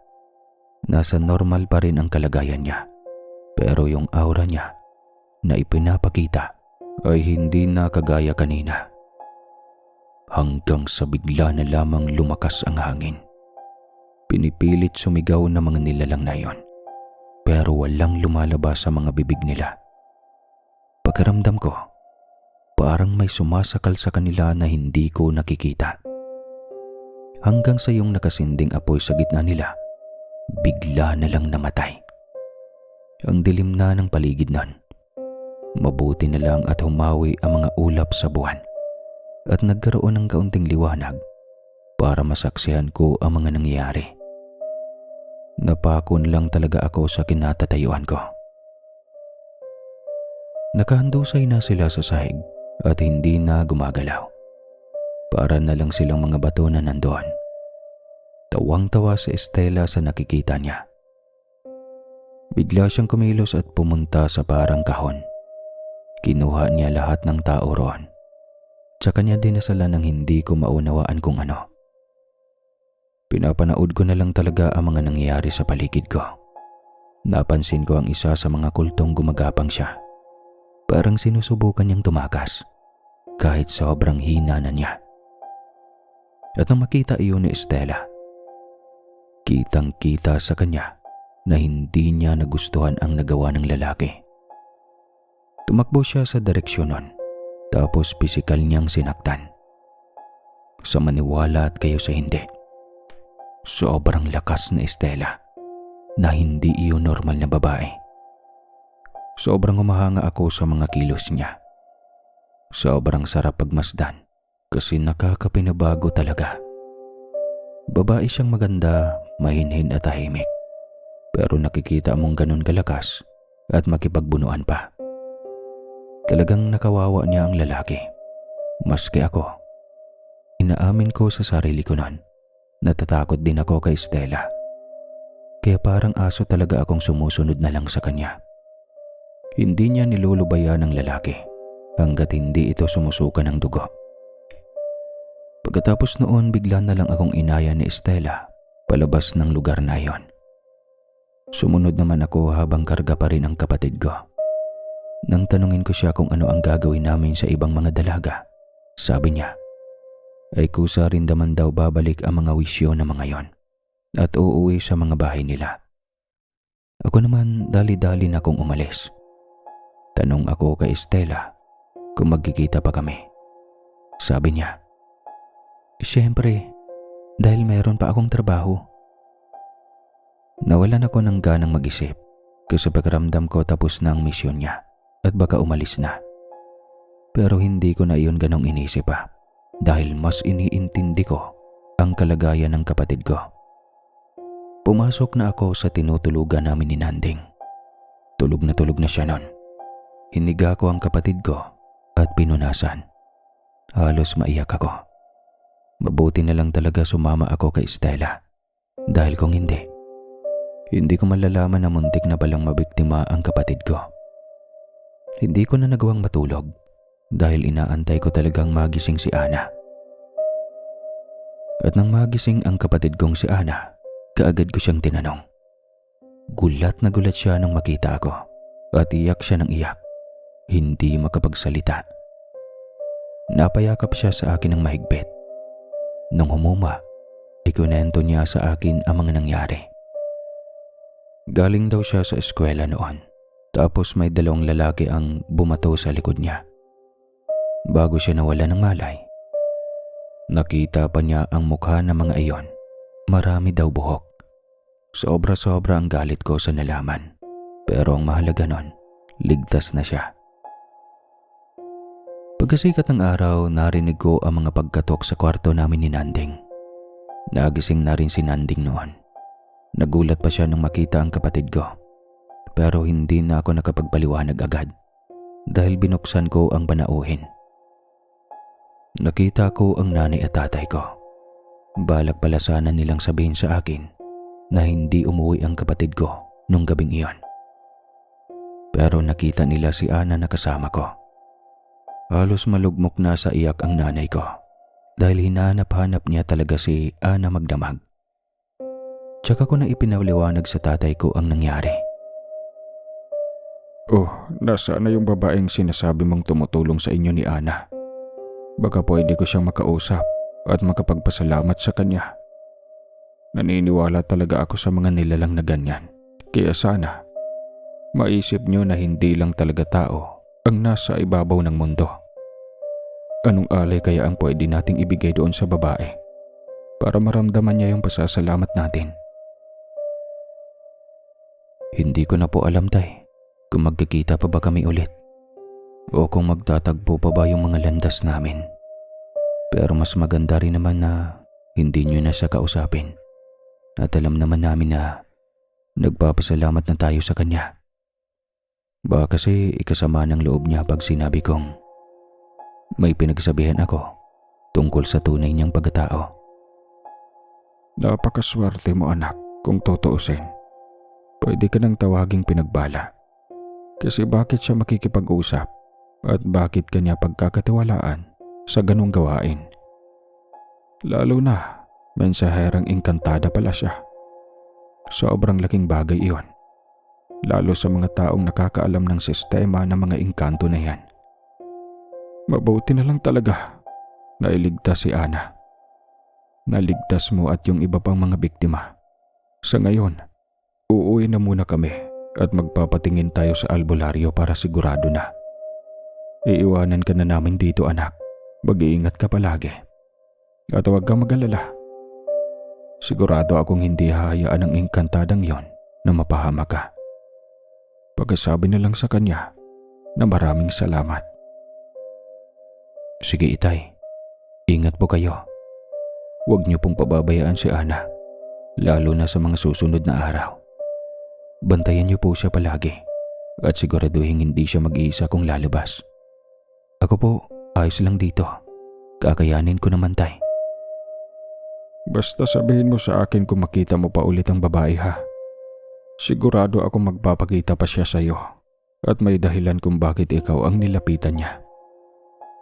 Nasa normal pa rin ang kalagayan niya. Pero yung aura niya, na ipinapakita ay hindi na kagaya kanina. Hanggang sa bigla na lamang lumakas ang hangin. Pinipilit sumigaw ng mga nilalang na iyon, pero walang lumalabas sa mga bibig nila. Pakiramdam ko, parang may sumasakal sa kanila na hindi ko nakikita. Hanggang sa yung nakasinding apoy sa gitna nila, bigla na lang namatay. Ang dilim na ng paligid nun. Mabuti na lang at humawi ang mga ulap sa buwan at nagkaroon ng kaunting liwanag para masaksihan ko ang mga nangyayari. Napako na lang talaga ako sa kinatatayuan ko. Nakahandusay na sila sa sahig at hindi na gumagalaw. Para na lang silang mga bato na nandoon. Tawang-tawa si Estela sa nakikita niya. Bigla siyang kumilos at pumunta sa parang kahon. Kinuha niya lahat ng tao roon. Tsaka niya dinasalan ng hindi ko maunawaan kung ano. Pinapanood ko na lang talaga ang mga nangyayari sa paligid ko. Napansin ko ang isa sa mga kultong gumagapang siya. Parang sinusubukan niyang tumakas kahit sobrang hina na niya. At nang makita iyon ni Estela, kitang-kita sa kanya na hindi niya nagustuhan ang nagawa ng lalaki. Tumakbo siya sa direksyon nun, tapos pisikal niyang sinaktan. Sa maniwala at kayo sa hindi, sobrang lakas ni Estela na hindi iyon normal na babae. Sobrang humahanga ako sa mga kilos niya. Sobrang sarap pagmasdan kasi nakakapinabago talaga. Babae siyang maganda, mahinhin at tahimik. Pero nakikita mong ganun kalakas at makipagbunuan pa. Talagang nakawawa niya ang lalaki. Maski ako, inaamin ko sa sarili ko nun, natatakot din ako kay Estela. Kaya parang aso talaga akong sumusunod na lang sa kanya. Hindi niya nilulubayan ng lalaki hanggat hindi ito sumusuka ng dugo. Pagkatapos noon, bigla na lang akong inaya ni Estela palabas ng lugar na iyon. Sumunod naman ako habang karga pa rin ang kapatid ko. Nang tanungin ko siya kung ano ang gagawin namin sa ibang mga dalaga, sabi niya, ay kusa rin naman daw babalik ang mga wisyo ng mga yon at uuwi sa mga bahay nila. Ako naman dali-dali na akong umalis. Tanong ako kay Estela kung magkikita pa kami. Sabi niya, siyempre, dahil mayroon pa akong trabaho. Nawalan ako ng ganang mag-isip kasi pakiramdam ko tapos na ang misyon niya at baka umalis na. Pero hindi ko na iyon ganong inisip pa dahil mas iniintindi ko ang kalagayan ng kapatid ko. Pumasok na ako sa tinutulugan namin ni Nanding. Tulog na siya nun. Hiniga ko ang kapatid ko at pinunasan. Halos maiyak ako. Mabuti na lang talaga sumama ako kay Estela dahil kung hindi ko malalaman na muntik na palang mabiktima ang kapatid ko. Hindi ko na nagawang matulog dahil inaantay ko talagang magising si Ana. At nang magising ang kapatid kong si Ana, kaagad ko siyang tinanong. Gulat na gulat siya nang makita ako at iyak siya ng iyak, hindi makapagsalita. Napayakap siya sa akin ng mahigpit. Nung humuma, ikunento niya sa akin ang mga nangyari. Galing daw siya sa eskwela noon, tapos may dalawang lalaki ang bumato sa likod niya. Bago siya nawala ng malay, nakita pa niya ang mukha ng mga iyon. Marami daw buhok. Sobra-sobra ang galit ko sa nalaman. Pero ang mahalaga nun, ligtas na siya. Pagkasikat ng araw, narinig ko ang mga pagkatok sa kwarto namin ni Nanding. Nagising na rin si Nanding noon. Nagulat pa siya nang makita ang kapatid ko. Pero hindi na ako nakapagpaliwanag agad dahil binuksan ko ang panauhin. Nakita ko ang nanay at tatay ko. Balak pala sana nilang sabihin sa akin na hindi umuwi ang kapatid ko nung gabing iyon. Pero nakita nila si Ana na kasama ko. Halos malugmok na sa iyak ang nanay ko dahil hinanap-hanap niya talaga si Ana magdamag. Tsaka ko na ipinaliwanag sa tatay ko ang nangyari. Oh, nasaan na yung babaeng sinasabi mong tumutulong sa inyo ni Ana? Baka pwede ko siyang makausap at makapagpasalamat sa kanya. Naniniwala talaga ako sa mga nilalang na ganyan. Kaya sana, maisip nyo na hindi lang talaga tao ang nasa ibabaw ng mundo. Anong alay kaya ang pwede nating ibigay doon sa babae para maramdaman niya yung pasasalamat natin? Hindi ko na po alam, Tay, kung magkikita pa ba kami ulit o kung magtatagpo pa ba yung mga landas namin. Pero mas maganda rin naman na hindi nyo na siya kausapin. At alam naman namin na nagpapasalamat na tayo sa kanya. Baka kasi ikasama ng loob niya pag sinabi kong may pinagsabihan ako tungkol sa tunay niyang pagkatao. Napakaswerte mo, anak, kung tutuusin. Pwede ka nang tawaging pinagbala. Kasi bakit siya makikipag-usap at bakit kanya pagkakatiwalaan sa ganong gawain? Lalo na mensaherang engkantada pala siya. Sobrang laking bagay iyon. Lalo sa mga taong nakakaalam ng sistema ng mga engkanto na yan. Mabuti na lang talaga na iligtas si Ana. Naligtas mo at yung iba pang mga biktima. Sa ngayon, uuwi na muna kami at magpapatingin tayo sa albularyo para sigurado na. Iiwanan ka na namin dito, anak. Mag-iingat ka palagi. At huwag kang mag-alala. Sigurado akong hindi hahayaan ng engkantadang yon na mapahama ka. Pagkasabi na lang sa kanya na maraming salamat. Sige, Itay. Ingat po kayo. Huwag niyo pong pababayaan si Ana, lalo na sa mga susunod na araw. Bantayan niyo po siya palagi at siguraduhin hindi siya mag-iisa kung lalabas. Ako po, ayos lang dito. Kakayanin ko naman, Tay. Basta sabihin mo sa akin kung makita mo pa ulit ang babae, ha? Sigurado ako magpapakita pa siya sa'yo at may dahilan kung bakit ikaw ang nilapitan niya.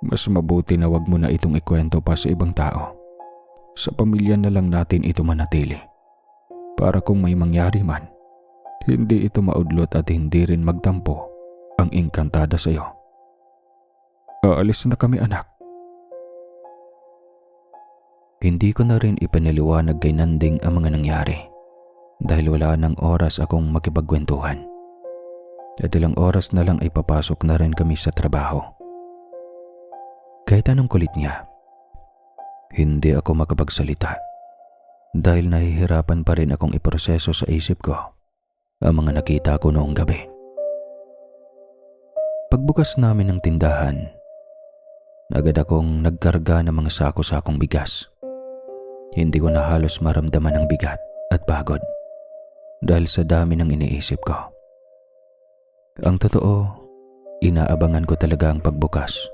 Mas mabuti na wag mo na itong ikwento pa sa ibang tao. Sa pamilya na lang natin ito manatili. Para kung may mangyari man, hindi ito maudlot at hindi rin magtampo ang engkantada sa'yo. Aalis na kami, anak. Hindi ko na rin ipaniliwanag kay Nanding ang mga nangyari dahil wala nang oras akong makipagkwentuhan. At ilang oras na lang ay papasok na rin kami sa trabaho. Kahit anong kulit niya, hindi ako makapagsalita dahil nahihirapan pa rin akong iproseso sa isip ko ang mga nakita ko noong gabi. Pagbukas namin ng tindahan, agad akong nagkarga ng mga sako-sakong bigas. Hindi ko na halos maramdaman ang bigat at pagod dahil sa dami ng iniisip ko. Ang totoo, inaabangan ko talaga ang pagbukas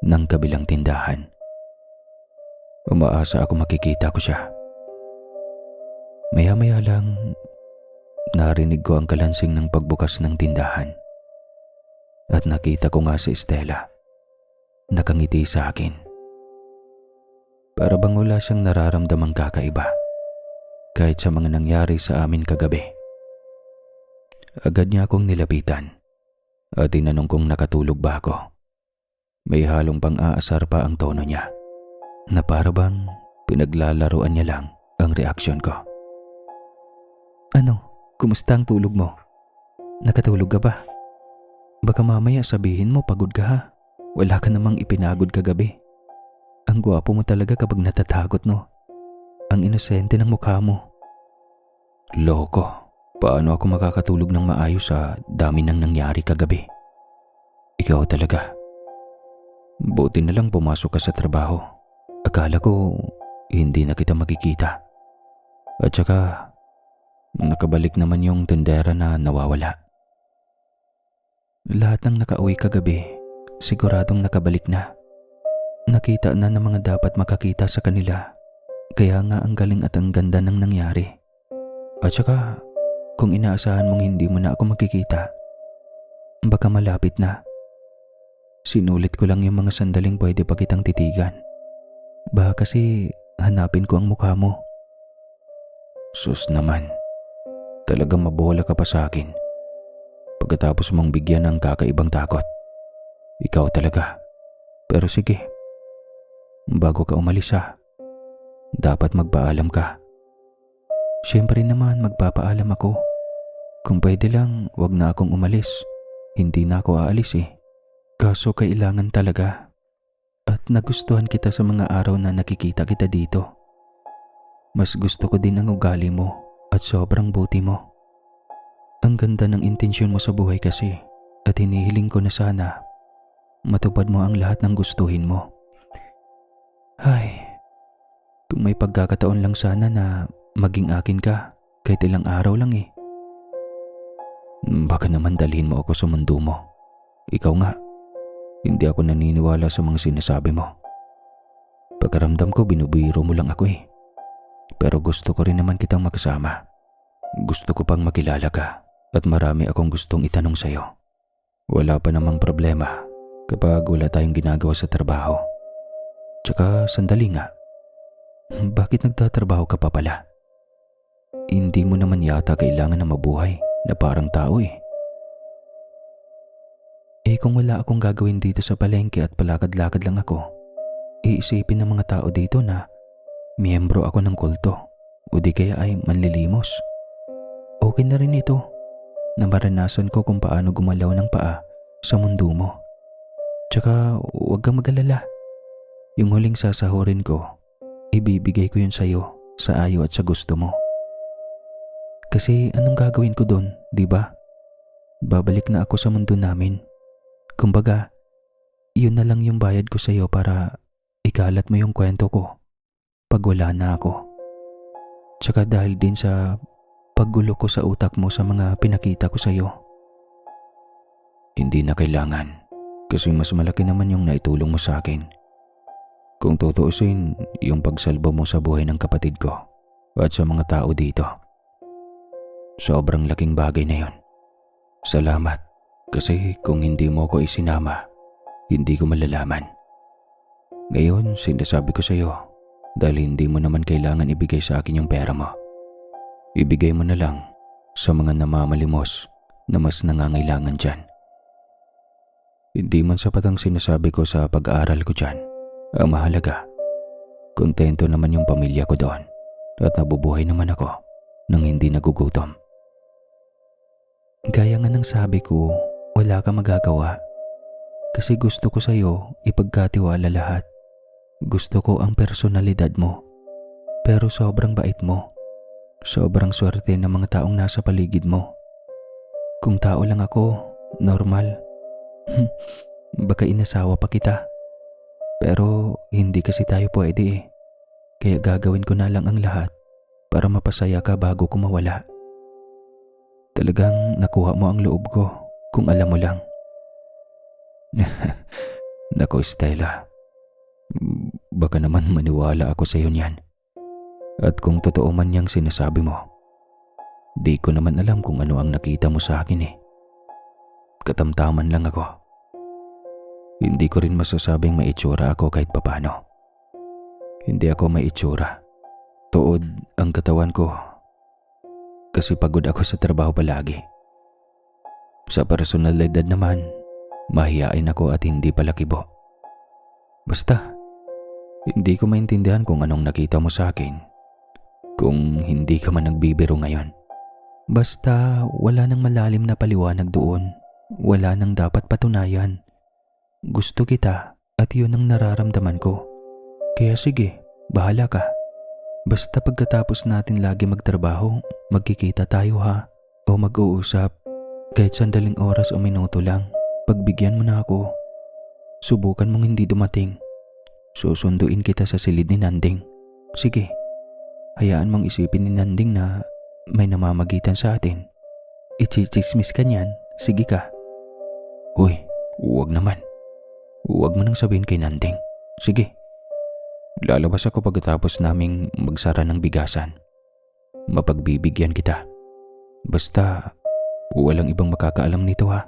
ng kabilang tindahan. Umaasa ako makikita ko siya. Maya-maya lang, narinig ko ang kalansing ng pagbukas ng tindahan. At nakita ko nga si Stella. Nakangiti sa akin. Para bang wala siyang nararamdamang kakaiba kahit sa mga nangyari sa amin kagabi. Agad niya akong nilapitan at tinanong kung nakatulog ba ako. May halong pang-aasar pa ang tono niya na para bang pinaglalaruan niya lang ang reaksyon ko. Ano? Kumusta ang tulog mo? Nakatulog ka ba? Baka mamaya sabihin mo pagod ka, ha? Wala ka namang ipinagod kagabi. Ang gwapo mo talaga kapag natatakot, no? Ang inosente ng mukha mo. Loko, paano ako makakatulog ng maayos sa dami ng nangyari kagabi? Ikaw talaga. Buti na lang pumasok ka sa trabaho. Akala ko hindi na kita makikita. At saka nakabalik naman yung tendera na nawawala. Lahat ng nakauwi kagabi, siguradong nakabalik na. Nakita na ng mga dapat makakita sa kanila. Kaya nga ang galing at ang ganda ng nangyari. At saka, kung inaasahan mong hindi mo na ako makikita, baka malapit na. Sinulit ko lang yung mga sandaling pwede pa kitang titigan. Baka kasi hanapin ko ang mukha mo. Sus naman, talagang mabola ka pa sa akin. pagkatapos mong bigyan ng kakaibang takot. Ikaw talaga. Pero sige, bago ka umalis dapat magpaalam ka. Siyempre naman magpapaalam ako. Kung pwede lang, wag na akong umalis. Hindi na ako aalis eh. Kaso kailangan talaga. At nagustuhan kita sa mga araw na nakikita kita dito. Mas gusto ko din ang ugali mo at sobrang buti mo. Ang ganda ng intensyon mo sa buhay kasi at hinihiling ko na sana matupad mo ang lahat ng gustuhin mo. Ay, kung may pagkakataon lang sana na maging akin ka kahit ilang araw lang eh. Baka naman dalhin mo ako sa mundo mo. Ikaw nga, hindi ako naniniwala sa mga sinasabi mo. Pagkaramdam ko binubiro mo lang ako eh. Pero gusto ko rin naman kitang makasama. Gusto ko pang makilala ka at marami akong gustong itanong sa'yo. Wala pa namang problema kapag wala tayong ginagawa sa trabaho. Tsaka sandali nga. Bakit nagtatrabaho ka pa pala? Hindi mo naman yata kailangan na mabuhay na parang tao eh. Kung wala akong gagawin dito sa palengke at palakad-lakad lang ako, iisipin ng mga tao dito na miyembro ako ng kulto o di kaya ay manlilimos. Okay na rin ito na maranasan ko kung paano gumalaw ng paa sa mundo mo. Tsaka huwag kang mag-alala. Yung huling sasahurin ko, ibibigay ko yun sa'yo sa ayaw at sa gusto mo. Kasi anong gagawin ko doon, di ba? Babalik na ako sa mundo namin. Kumbaga, yun na lang yung bayad ko sa'yo para ikalat mo yung kwento ko pag wala na ako. Tsaka dahil din sa paggulo ko sa utak mo sa mga pinakita ko sa'yo. Hindi na kailangan kasi mas malaki naman yung naitulong mo sa akin. Kung tutuusin, yung pagsalba mo sa buhay ng kapatid ko at sa mga tao dito. Sobrang laking bagay na yun. Salamat kasi kung hindi mo ko isinama, hindi ko malalaman. Ngayon, sinasabi ko sa'yo dahil hindi mo naman kailangan ibigay sa akin yung pera mo. Ibigay mo na lang sa mga namamalimos na mas nangangailangan dyan. Hindi man sapat ang sinasabi ko sa pag-aaral ko dyan. Ang mahalaga, kontento naman yung pamilya ko doon at nabubuhay naman ako nang hindi nagugutom. Gaya nga ng sabi ko, wala ka magagawa. Kasi gusto ko sa'yo ipagkatiwala lahat. Gusto ko ang personalidad mo. Pero sobrang bait mo. Sobrang swerte ng mga taong nasa paligid mo. Kung tao lang ako, normal. Baka inasawa pa kita. Pero hindi kasi tayo pwede eh. Kaya gagawin ko na lang ang lahat para mapasaya ka bago ko mawala. Talagang nakuha mo ang loob ko kung alam mo lang. Nako Stella, baka naman maniwala ako sa iyo niyan. At kung totoo man yang sinasabi mo, di ko naman alam kung ano ang nakita mo sa akin eh. Katamtaman lang ako. Hindi ko rin masasabing maitsura ako kahit papano. Hindi ako maitsura. Tuod ang katawan ko. Kasi pagod ako sa trabaho palagi. Sa personalidad naman, mahiyain ako at hindi palakibo. Basta, hindi ko maintindihan kung anong nakita mo sa akin. Kung hindi ka man nagbibiro ngayon. Basta wala nang malalim na paliwanag doon. Wala nang dapat patunayan. Gusto kita at yun ang nararamdaman ko. Kaya sige, bahala ka. Basta pagkatapos natin lagi magtrabaho, magkikita tayo ha? O mag-uusap. Kahit sandaling oras o minuto lang, pagbigyan mo na ako. Subukan mong hindi dumating. Susunduin kita sa silid ni Nanding. Sige, hayaan mong isipin ni Nanding na may namamagitan sa atin. Ichichismis ka niyan, sige ka. Uy, huwag naman. Huwag mo nang sabihin kay Nanding. Sige. Lalabas ako pagkatapos naming magsara ng bigasan. Mapagbibigyan kita. Basta, walang ibang makakaalam nito ha.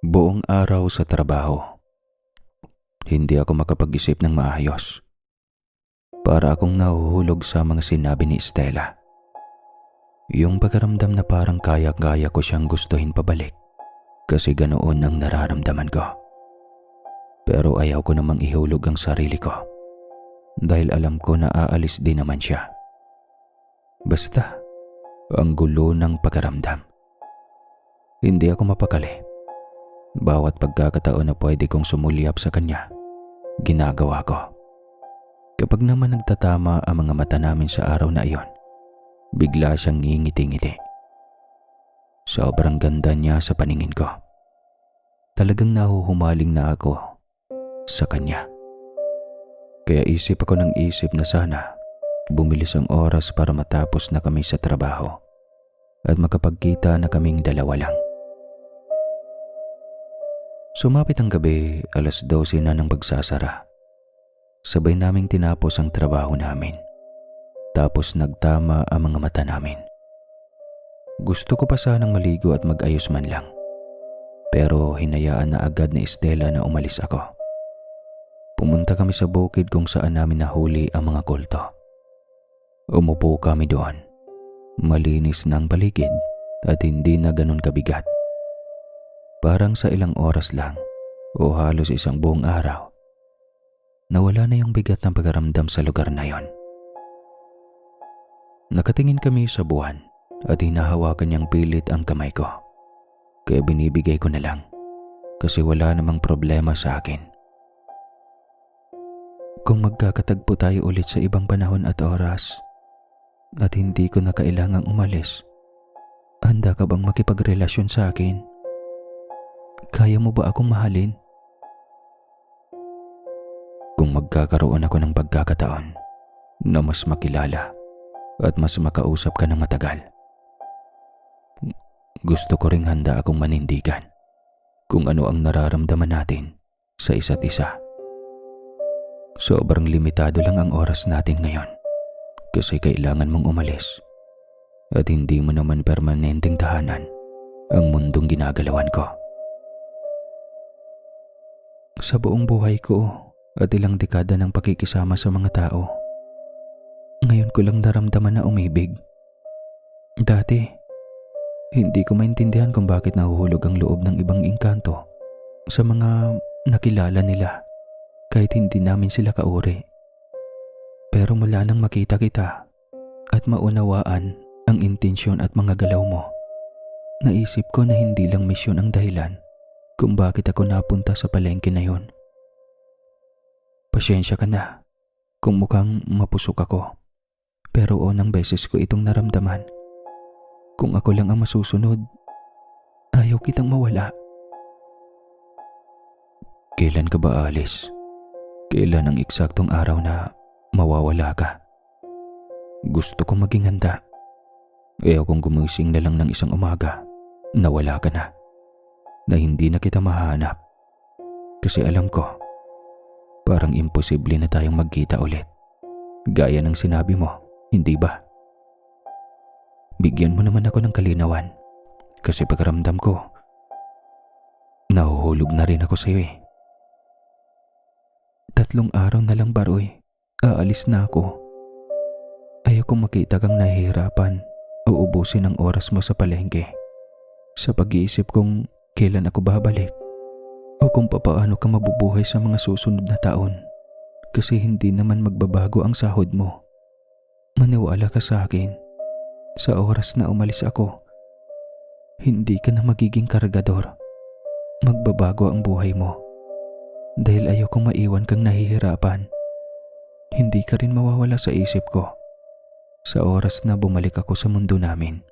Buong araw sa trabaho. Hindi ako makapag-isip ng maayos. Para akong nahuhulog sa mga sinabi ni Stella. Yung pakiramdam na parang kaya-kaya ko siyang gustuhin pabalik kasi ganoon ang nararamdaman ko. Pero ayaw ko namang ihulog ang sarili ko dahil alam ko na aalis din naman siya. Basta, ang gulo ng pakiramdam. Hindi ako mapakali. Bawat pagkakataon na pwede kong sumulyap sa kanya, ginagawa ko. Kapag naman nagtatama ang mga mata namin sa araw na iyon, bigla siyang ngingiti-ngiti. Sobrang ganda niya sa paningin ko. Talagang nahuhumaling na ako sa kanya. Kaya isip ako ng isip na sana bumilis ang oras para matapos na kami sa trabaho at makapagkita na kaming dalawa lang. Sumapit ang gabi, 12:00 na ng pagsasara. Sabay naming tinapos ang trabaho namin. Tapos nagtama ang mga mata namin. Gusto ko pa sanang maligo at mag-ayos man lang. Pero hinayaan na agad ni Estela na umalis ako. Pumunta kami sa bukid kung saan namin nahuli ang mga kulto. Umupo kami doon. Malinis na ang paligid at hindi na ganun kabigat. Parang sa ilang oras lang o halos isang buong araw, nawala na yung bigat ng pagkaramdam sa lugar na yon. Nakatingin kami sa buwan at hinahawakan niyang pilit ang kamay ko. Kaya binibigay ko na lang kasi wala namang problema sa akin. Kung magkakatagpo tayo ulit sa ibang panahon at oras at hindi ko na kailangang umalis, handa ka bang makipagrelasyon sa akin? Kaya mo ba akong mahalin? Kung magkakaroon ako ng pagkakataon na mas makilala at mas makausap ka ng matagal, gusto ko ring handa akong manindigan kung ano ang nararamdaman natin sa isa't isa. Sobrang limitado lang ang oras natin ngayon kasi kailangan mong umalis at hindi mo naman permanenteng tahanan ang mundong ginagalawan ko. Sa buong buhay ko at ilang dekada ng pakikisama sa mga tao, ngayon ko lang naramdaman na umibig. Dati, hindi ko maintindihan kung bakit nahuhulog ang loob ng ibang engkanto sa mga nakilala nila kahit hindi namin sila kauri. Pero mula nang makita kita at maunawaan ang intensyon at mga galaw mo, naisip ko na hindi lang misyon ang dahilan kung bakit ako napunta sa palengke na yon. Pasyensya ka na kung mukhang mapusok ako, pero unang beses ko itong naramdaman. Kung ako lang ang masusunod, ayaw kitang mawala. Kailan ka ba alis? Kailan ang eksaktong araw na mawawala ka? Gusto ko maging handa. Ayaw kong gumising na lang ng isang umaga na wala ka na hindi na kita mahanap. Kasi alam ko, parang imposible na tayong magkita ulit. Gaya ng sinabi mo, hindi ba? Bigyan mo naman ako ng kalinawan kasi pakiramdam ko, nahuhulog na rin ako sa iyo eh. 3 araw na lang, Baroy. Aalis na ako. Ayaw kong makita kang nahihirapan o ubusin ang oras mo sa palengke sa pag-iisip kong kailan ako babalik o kung papaano ka mabubuhay sa mga susunod na taon kasi hindi naman magbabago ang sahod mo. Maniwala ka sa akin. Sa oras na umalis ako, hindi ka na magiging kargador. Magbabago ang buhay mo. Dahil ayokong maiwan kang nahihirapan. Hindi ka rin mawawala sa isip ko. Sa oras na bumalik ako sa mundo namin,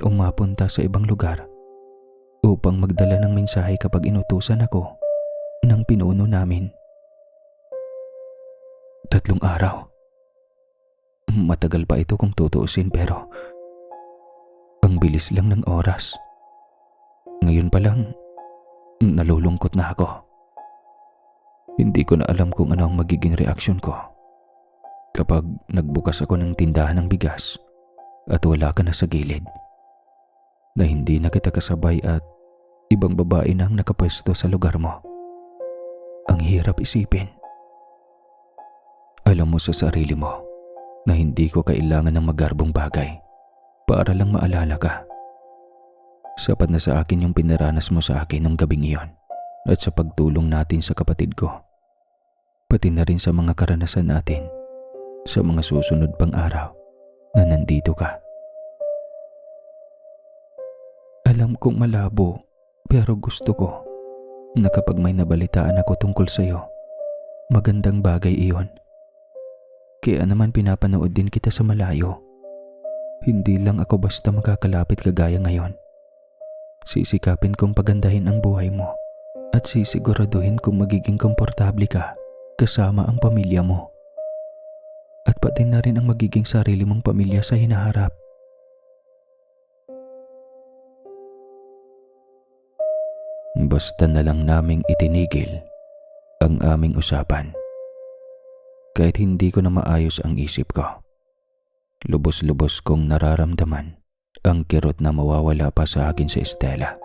mapunta sa ibang lugar upang magdala ng mensahe kapag inutusan ako ng pinuno namin. 3 araw. Matagal pa ito kung tutuusin pero ang bilis lang ng oras. Ngayon pa lang, nalulungkot na ako. Hindi ko na alam kung ano ang magiging reaksyon ko kapag nagbukas ako ng tindahan ng bigas at wala ka na sa gilid, na hindi na kita kasabay at ibang babae na ang nakapwesto sa lugar mo. Ang hirap isipin. Alam mo sa sarili mo na hindi ko kailangan ng magarbong bagay para lang maalala ka. Sapat na sa akin yung pinaranas mo sa akin nung gabing iyon at sa pagtulong natin sa kapatid ko. Pati na rin sa mga karanasan natin sa mga susunod pang araw na nandito ka. Alam kong malabo, pero gusto ko na kapag may nabalitaan ako tungkol sa'yo, magandang bagay iyon. Kaya naman pinapanood din kita sa malayo. Hindi lang ako basta makakalapit kagaya ngayon. Sisikapin kong pagandahin ang buhay mo at sisiguraduhin kong magiging komportable ka kasama ang pamilya mo. At pati na rin ang magiging sarili mong pamilya sa hinaharap. Basta na lang naming itinigil ang aming usapan. Kahit hindi ko na maayos ang isip ko, lubos-lubos kong nararamdaman ang kirot na mawawala pa sa akin si Estela.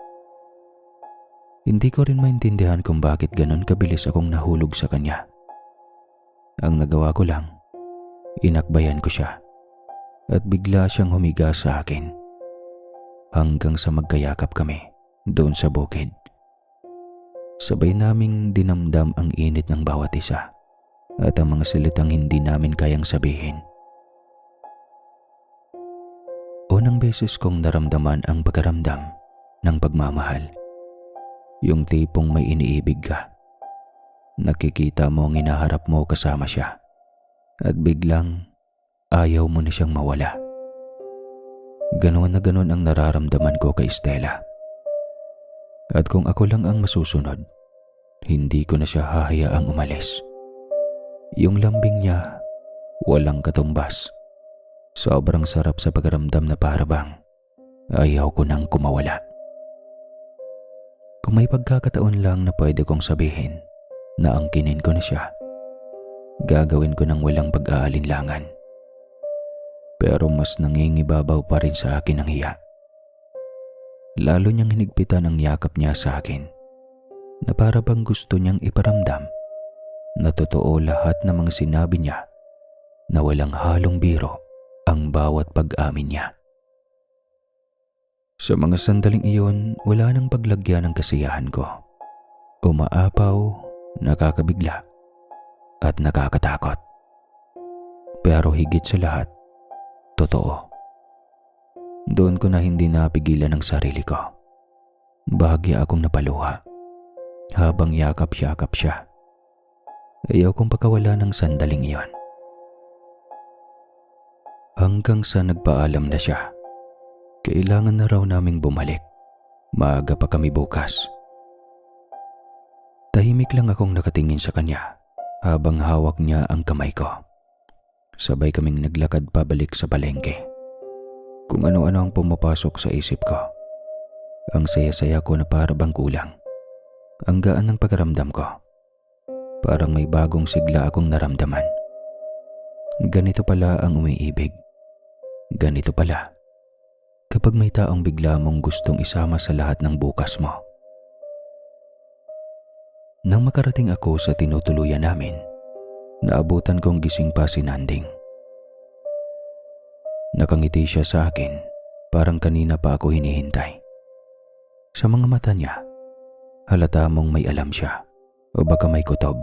Hindi ko rin maintindihan kung bakit ganun kabilis akong nahulog sa kanya. Ang nagawa ko lang, inakbayan ko siya at bigla siyang humiga sa akin hanggang sa magkayakap kami doon sa bukid. Sabay naming dinamdam ang init ng bawat isa at ang mga salitang hindi namin kayang sabihin. Unang beses kong naramdaman ang pagkaramdam ng pagmamahal. Yung tipong may iniibig ka. Nakikita mo ang hinaharap mo kasama siya at biglang ayaw mo na siyang mawala. Ganoon na ganoon ang nararamdaman ko kay Estela. At kung ako lang ang masusunod, hindi ko na siya hahayaang umalis. Yung lambing niya, walang katumbas. Sobrang sarap sa pagramdam na parabang ayaw ko nang kumawala. Kung may pagkakataon lang na pwede kong sabihin na angkinin ko na siya, gagawin ko nang walang pag-aalinlangan. Pero mas nangingibabaw pa rin sa akin ang hiya. Lalo niyang hinigpitan ang yakap niya sa akin na para bang gusto niyang iparamdam na totoo lahat ng mga sinabi niya na walang halong biro ang bawat pag-amin niya. Sa mga sandaling iyon, wala nang paglagyan ng kasiyahan ko. Umaapaw, nakakabigla, at nakakatakot. Pero higit sa lahat, totoo. Doon ko na hindi napigilan ang sarili ko. Bahagya akong napaluha habang yakap-yakap siya. Ayaw kong pakawala ng sandaling iyon. Hanggang sa nagpaalam na siya. Kailangan na raw naming bumalik. Maaga pa kami bukas. Tahimik lang akong nakatingin sa kanya habang hawak niya ang kamay ko. Sabay kaming naglakad pabalik sa palengke. Kung ano-ano ang pumapasok sa isip ko. Ang saya-saya ko na para bang kulang. Ang gaan ng pagkaramdam ko. Parang may bagong sigla akong naramdaman. Ganito pala ang umiibig. Ganito pala kapag may taong bigla mong gustong isama sa lahat ng bukas mo. Nang makarating ako sa tinutuluyan namin, naabutan kong gising pa si Nanding. Nakangiti siya sa akin, parang kanina pa ako hinihintay. Sa mga mata niya, halata mong may alam siya o baka may kutob.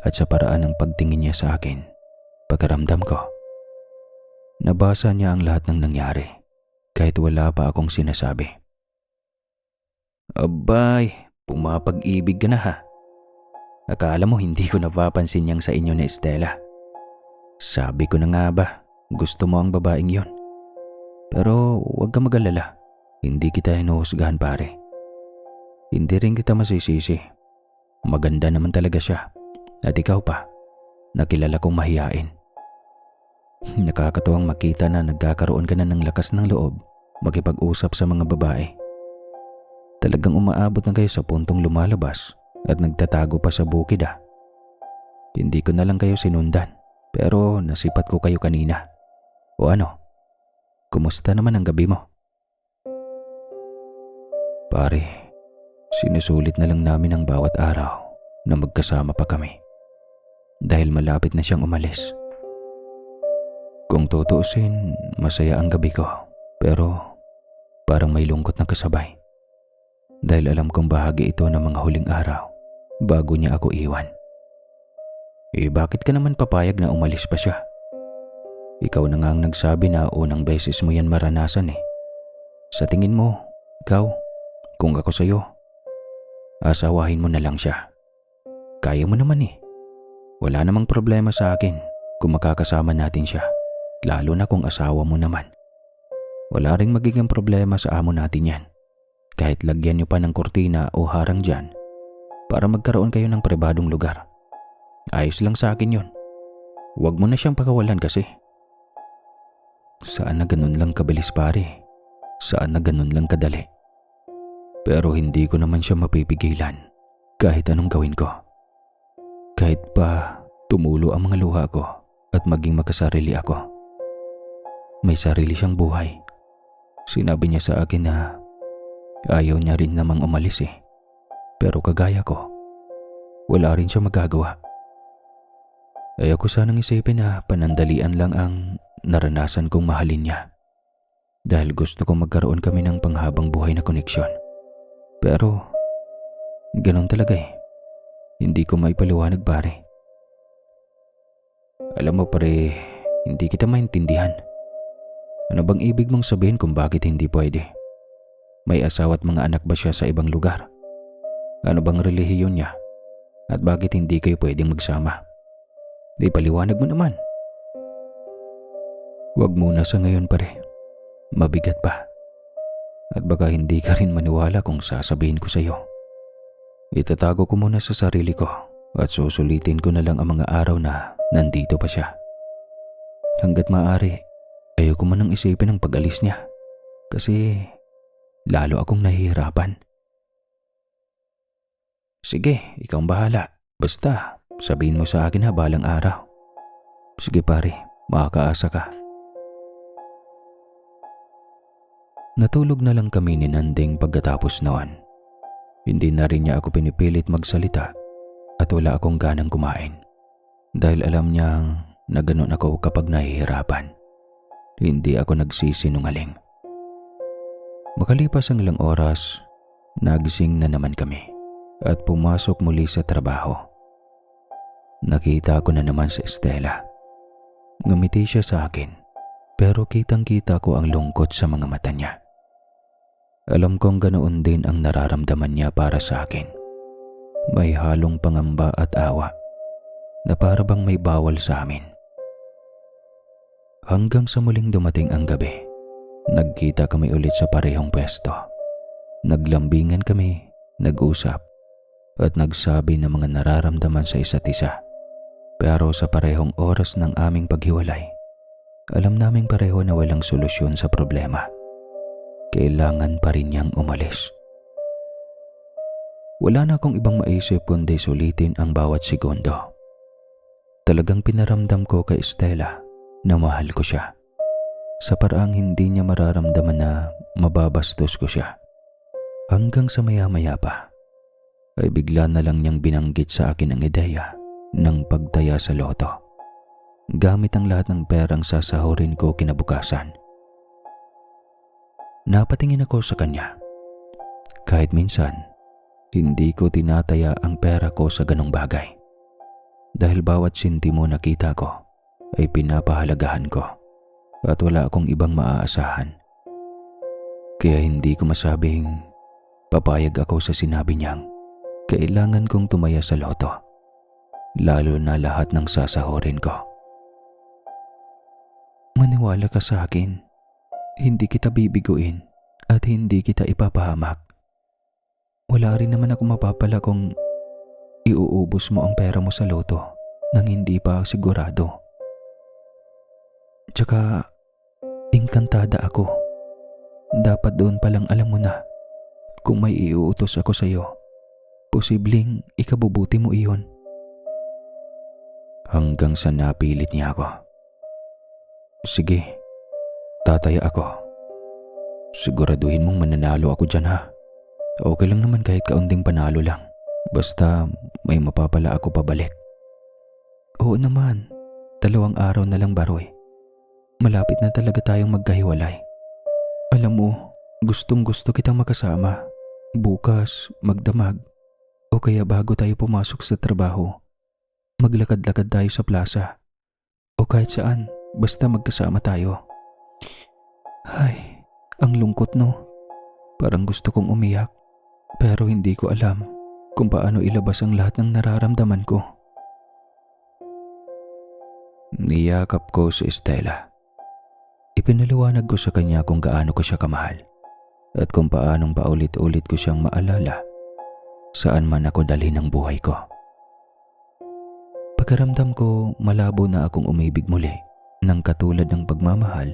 At sa paraan ng pagtingin niya sa akin, pagkaramdam ko, nabasa niya ang lahat ng nangyari kahit wala pa akong sinasabi. Abay, pumapag-ibig ka na ha. Akala mo hindi ko napapansin yang sa inyo ni Estela. Sabi ko na nga ba, gusto mo ang babaeng yon. Pero huwag ka mag-alala, hindi kita hinuhusgahan pare. Hindi rin kita masisisi. Maganda naman talaga siya. At ikaw pa, nakilala kong mahiyain. Nakakatuwang makita na nagkakaroon ka na ng lakas ng loob makipag-usap sa mga babae. Talagang umaabot na kayo sa puntong lumalabas at nagtatago pa sa bukid ah. Hindi ko na lang kayo sinundan pero nasipat ko kayo kanina. O ano, kumusta naman ang gabi mo? Pare, sinusulit na lang namin ang bawat araw na magkasama pa kami. Dahil malapit na siyang umalis. Kung tutuusin, masaya ang gabi ko Pero parang may lungkot na kasabay. Dahil alam kong bahagi ito ng mga huling araw bago niya ako iwan. Bakit ka naman papayag na umalis pa siya? Ikaw na nga ang nagsabi na unang beses mo yan maranasan eh. Sa tingin mo, ikaw, kung ako sa'yo, asawahin mo na lang siya. Kaya mo naman eh. Wala namang problema sa akin kung makakasama natin siya, lalo na kung asawa mo naman. Wala ring magiging problema sa amo natin yan. Kahit lagyan niyo pa ng kurtina o harang dyan para magkaroon kayo ng pribadong lugar. Ayos lang sa akin yun. Huwag mo na siyang pakawalan kasi. Saan na ganun lang kabilis pare? Saan na ganun lang kadali? Pero hindi ko naman siya mapipigilan kahit anong gawin ko. Kahit pa tumulo ang mga luha ko at maging makasarili ako. May sarili siyang buhay. Sinabi niya sa akin na ayaw niya rin namang umalis eh. Pero kagaya ko, wala rin siya magagawa. Ayaw ko sanang isipin na panandalian lang ang naranasan kong mahalin niya. Dahil gusto kong magkaroon kami ng panghabang buhay na koneksyon. Pero, ganon talaga eh. Hindi ko maipaliwanag pare. Alam mo pare, hindi kita maintindihan. Ano bang ibig mong sabihin kung bakit hindi pwede? May asawa at mga anak ba siya sa ibang lugar? Ano bang relihiyon niya? At bakit hindi kayo pwedeng magsama? Di paliwanag mo naman. Huwag muna sa ngayon pare. Mabigat pa. At baka hindi ka rin maniwala kung sasabihin ko sa iyo. Itatago ko muna sa sarili ko at susulitin ko na lang ang mga araw na nandito pa siya. Hanggat maaari, ayoko man nang isipin ang pag-alis niya. Kasi lalo akong nahihirapan. Sige, ikaw ang bahala. Basta, sabihin mo sa akin ha balang araw. Sige pare, makakaasa ka. Natulog na lang kami ni Nanding pagkatapos noon. Hindi na rin niya ako pinipilit magsalita at wala akong ganang kumain. Dahil alam niyang na ganun ako kapag nahihirapan. Hindi ako nagsisinungaling. Makalipas ang ilang oras, nagising na naman kami at pumasok muli sa trabaho. Nakita ko na naman si Estela. Ngumiti siya sa akin pero kitang-kita ko ang lungkot sa mga mata niya. Alam kong ganoon din ang nararamdaman niya para sa akin. May halong pangamba at awa na para bang may bawal sa amin. Hanggang sa muling dumating ang gabi, nagkita kami ulit sa parehong pwesto. Naglambingan kami, nag-usap, at nagsabi ng mga nararamdaman sa isa't isa. Pero sa parehong oras ng aming paghiwalay, alam naming pareho na walang solusyon sa problema. Kailangan pa rin niyang umalis. Wala na akong ibang maisip kundi sulitin ang bawat segundo. Talagang pinaramdam ko kay Estela na mahal ko siya. Sa paraang hindi niya mararamdaman na mababastos ko siya. Hanggang sa maya-maya pa, ay bigla na lang niyang binanggit sa akin ang ideya ng pagtaya sa loto. Gamit ang lahat ng perang sasahurin ko kinabukasan. Napatingin ako sa kanya. Kahit minsan, hindi ko tinataya ang pera ko sa ganong bagay. Dahil bawat sentimo na kita ko ay pinapahalagahan ko at wala akong ibang maaasahan. Kaya hindi ko masabing papayag ako sa sinabi niyang kailangan kong tumaya sa loto, lalo na lahat ng sasahurin ko. Maniwala ka sa akin. Hindi kita bibiguin at hindi kita ipapahamak. Wala rin naman ako mapapala kung iuubos mo ang pera mo sa loto nang hindi pa sigurado. Tsaka, engkantada ako. Dapat doon palang alam mo na kung may iuutos ako sa iyo, posibleng ikabubuti mo iyon. Hanggang sa napilit niya ako. Sige. Tataya ako. Siguraduhin mong mananalo ako dyan ha. Okay lang naman kahit kaunting panalo lang. Basta may mapapala ako pabalik. Oo naman. 2 araw na lang baroy. Malapit na talaga tayong magkahiwalay. Alam mo, gustong gusto kitang makasama. Bukas, magdamag. O kaya bago tayo pumasok sa trabaho, maglakad-lakad tayo sa plaza. O kahit saan, basta magkasama tayo. Ay, ang lungkot no. Parang gusto kong umiyak. Pero hindi ko alam kung paano ilabas ang lahat ng nararamdaman ko. Niyakap ko si Estela. Ipinaliwanag ko sa kanya kung gaano ko siya kamahal at kung paanong paulit-ulit ko siyang maalala saan man ako dalhin ng buhay ko. Pagkaramdam ko, malabo na akong umibig muli ng katulad ng pagmamahal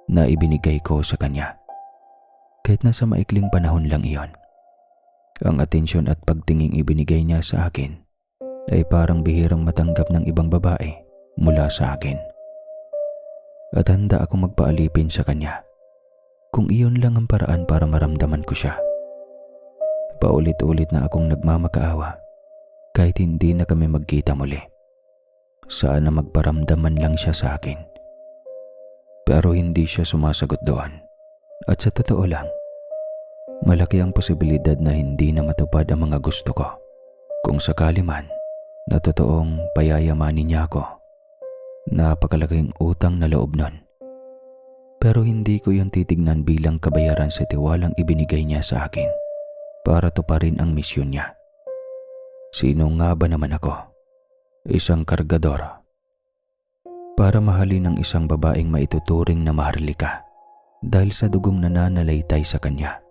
na ibinigay ko sa kanya. Kahit nasa maikling panahon lang iyon. Ang atensyon at pagtinging ibinigay niya sa akin ay parang bihirang matanggap ng ibang babae mula sa akin. At handa akong magpaalipin sa kanya kung iyon lang ang paraan para maramdaman ko siya. Paulit-ulit na akong nagmamakaawa kahit hindi na kami magkita muli. Sana magparamdaman lang siya sa akin. Pero hindi siya sumasagot doon. At sa totoo lang, malaki ang posibilidad na hindi na matupad ang mga gusto ko. Kung sakali man na totoong payayamanin niya ako, napakalaking utang na loob nun. Pero hindi ko yun titignan bilang kabayaran sa tiwalang ibinigay niya sa akin para tuparin ang misyon niya. Sino nga ba naman ako? Isang kargador. Para mahalin ang isang babaeng maituturing na maharlika dahil sa dugong nananalaytay sa kanya.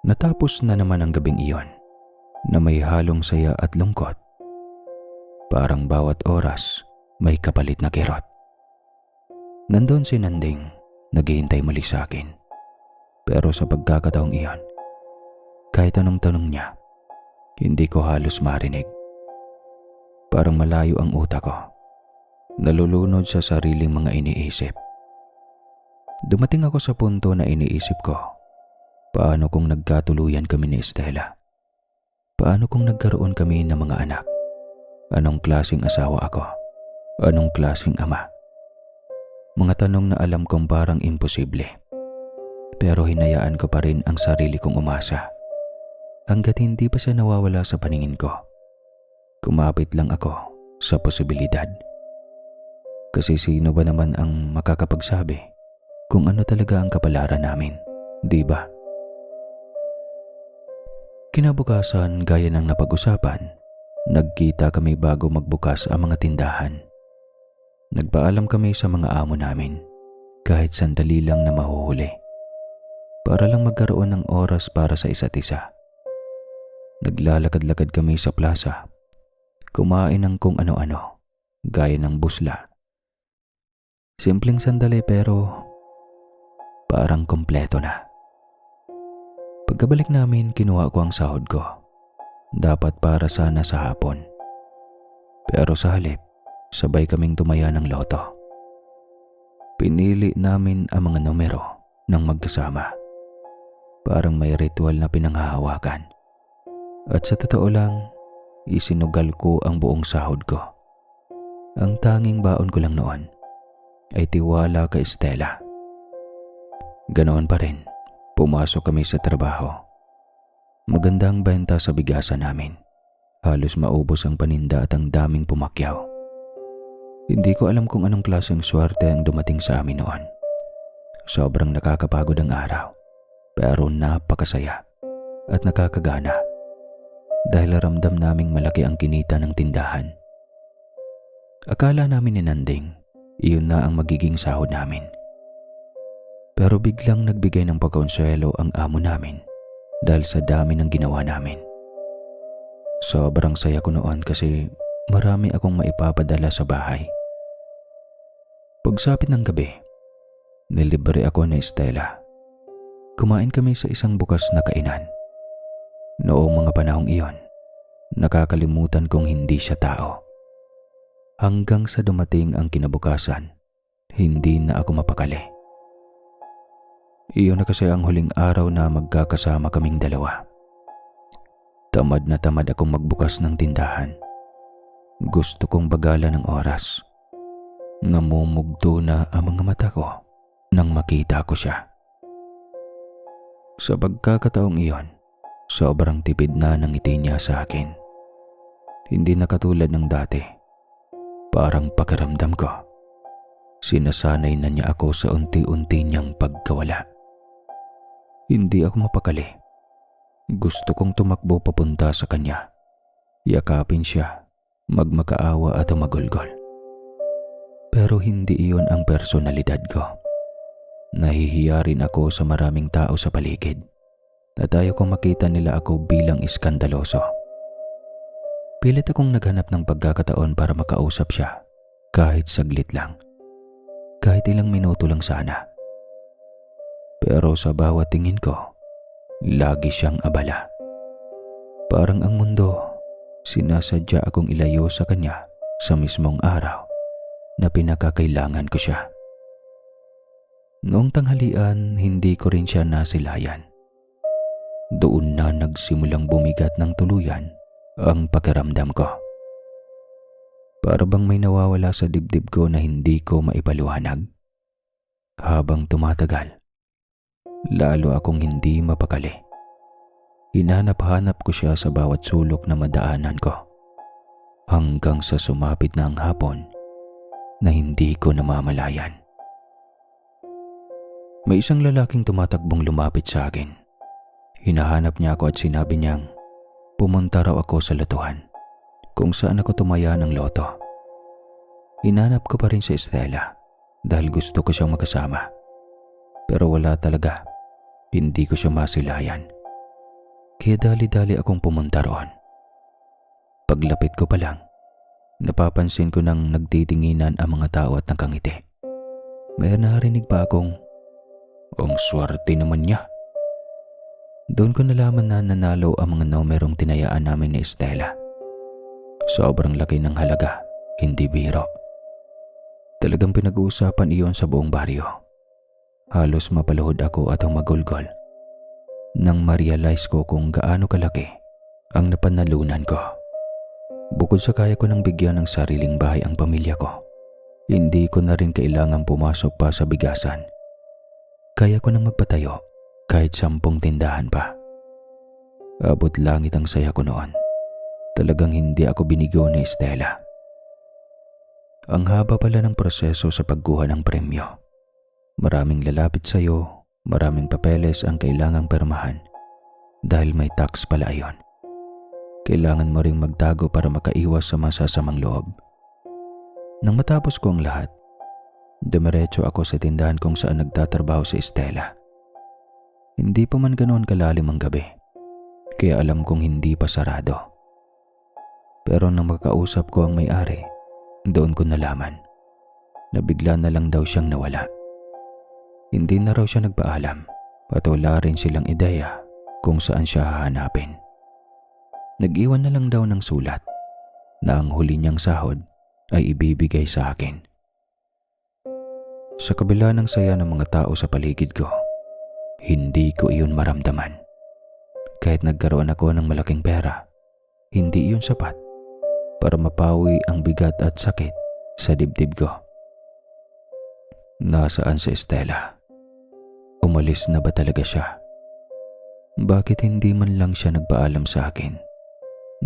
Natapos na naman ang gabing iyon na may halong saya at lungkot. Parang bawat oras may kapalit na kirot. Nandun si Nanding, naghihintay muli sa akin. Pero sa pagkakataong iyon, kahit anong tanong niya, hindi ko halos marinig. Parang malayo ang utak ko, nalulunod sa sariling mga iniisip. Dumating ako sa punto na iniisip ko, paano kung nagkatuluyan kami ni Estela? Paano kung nagkaroon kami ng mga anak? Anong klaseng asawa ako? Anong klaseng ama? Mga tanong na alam kong parang imposible. Pero hinayaan ko pa rin ang sarili kong umasa. Hanggat hindi pa siya nawawala sa paningin ko. Kumapit lang ako sa posibilidad. Kasi sino ba naman ang makakapagsabi kung ano talaga ang kapalaran namin, di ba? Kinabukasan, gaya ng napag-usapan, nagkita kami bago magbukas ang mga tindahan. Nagpaalam kami sa mga amo namin, kahit sandali lang na mahuhuli, para lang magkaroon ng oras para sa isa't isa. Naglalakad-lakad kami sa plaza, kumain ng kung ano-ano, gaya ng busla. Simpleng sandali pero parang kompleto na. Pagkabalik namin, kinuha ko ang sahod ko. Dapat para sana sa hapon. Pero sa halip, sabay kaming tumaya ng loto. Pinili namin ang mga numero ng magkasama. Parang may ritual na pinanghahawakan. At sa totoo lang, isinugal ko ang buong sahod ko. Ang tanging baon ko lang noon ay tiwala kay Estela. Ganoon pa rin, pumasok kami sa trabaho. Magandang benta sa bigasan namin. Halos maubos ang paninda at ang daming pumakyaw. Hindi ko alam kung anong klaseng swerte ang dumating sa amin noon. Sobrang nakakapagod ang araw, pero napakasaya at nakakagana dahil ramdam naming malaki ang kinita ng tindahan. Akala namin ni Nanding, iyon na ang magiging sahod namin. Pero biglang nagbigay ng pagkonsuelo ang amo namin dahil sa dami ng ginawa namin. Sobrang saya ko noon kasi marami akong maipapadala sa bahay. Pagsapit ng gabi, nilibre ako ni Estela. Kumain kami sa isang bukas na kainan. Noong mga panahong iyon, nakakalimutan kong hindi siya tao. Hanggang sa dumating ang kinabukasan, hindi na ako mapakali. Iyon na kasi ang huling araw na magkakasama kaming dalawa. Tamad na tamad akong magbukas ng tindahan. Gusto kong bagalan ng oras. Namumugto na ang mga mata ko nang makita ko siya. Sa pagkakataong iyon, sobrang tipid na ng ngiti niya sa akin. Hindi na katulad ng dati. Parang pakiramdam ko, sinasanay na niya ako sa unti-unti niyang pagkawala. Hindi ako mapakali. Gusto kong tumakbo papunta sa kanya. Yakapin siya, magmakaawa at magulgol. Pero hindi iyon ang personalidad ko. Nahihiya rin ako sa maraming tao sa paligid at ayaw kong makita nila ako bilang iskandaloso. Pilit akong naghanap ng pagkakataon para makausap siya, kahit saglit lang. Kahit ilang minuto lang sana. Pero sa bawat tingin ko, lagi siyang abala. Parang ang mundo, sinasadya akong ilayo sa kanya sa mismong araw na pinakakailangan ko siya. Noong tanghalian, hindi ko rin siya nasilayan. Doon na nagsimulang bumigat ng tuluyan ang pakiramdam ko. Para bang may nawawala sa dibdib ko na hindi ko maipaliwanag. Habang tumatagal, lalo akong hindi mapakali. Hinanap-hanap ko siya sa bawat sulok na madaanan ko. Hanggang sa sumapit na ang hapon na hindi ko namamalayan. May isang lalaking tumatakbong lumapit sa akin. Hinahanap niya ako at sinabi niyang pumunta raw ako sa lotohan kung saan ako tumaya ng loto. Hinanap ko pa rin si Estela dahil gusto ko siyang makasama. Pero wala talaga. Hindi ko siya masilayan. Kaya dali-dali akong pumunta roon. Paglapit ko pa lang, napapansin ko nang nagtitinginan ang mga tao at nakangiti. May narinig pa akong, "Ang swerte naman niya." Doon ko nalaman na nanalo ang mga numerong tinayaan namin ni Estela. Sobrang laki ng halaga, hindi biro. Talagang pinag-uusapan iyon sa buong baryo. Halos mapaluhod ako at magulgol nang ma-realize ko kung gaano kalaki ang napanalunan ko. Bukod sa kaya ko nang bigyan ng sariling bahay ang pamilya ko, hindi ko na rin kailangang pumasok pa sa bigasan. Kaya ko nang magpatayo kahit 10 tindahan pa. Abot langit ang saya ko noon. Talagang hindi ako binigo ni Estela. Ang haba pala ng proseso sa pagkuha ng premyo. Maraming lalapit sa'yo, maraming papeles ang kailangang permahan dahil may tax pala ayon. Kailangan mo ring magtago para makaiwas sa masasamang loob. Nang matapos ko ang lahat, dumiretso ako sa tindahan kung saan nagtatrabaho si Estela. Hindi pa man ganoon kalalim ang gabi, kaya alam kong hindi pa sarado. Pero nang makausap ko ang may-ari, doon ko nalaman na bigla na lang daw siyang nawala. Hindi na raw siya nagpaalam at wala rin silang ideya kung saan siya hahanapin. Nag-iwan na lang daw ng sulat na ang huli niyang sahod ay ibibigay sa akin. Sa kabila ng saya ng mga tao sa paligid ko, hindi ko iyon maramdaman. Kahit nagkaroon ako ng malaking pera, hindi iyon sapat para mapawi ang bigat at sakit sa dibdib ko. Nasaan si Estela? Umalis na ba talaga siya? Bakit hindi man lang siya nagpaalam sa akin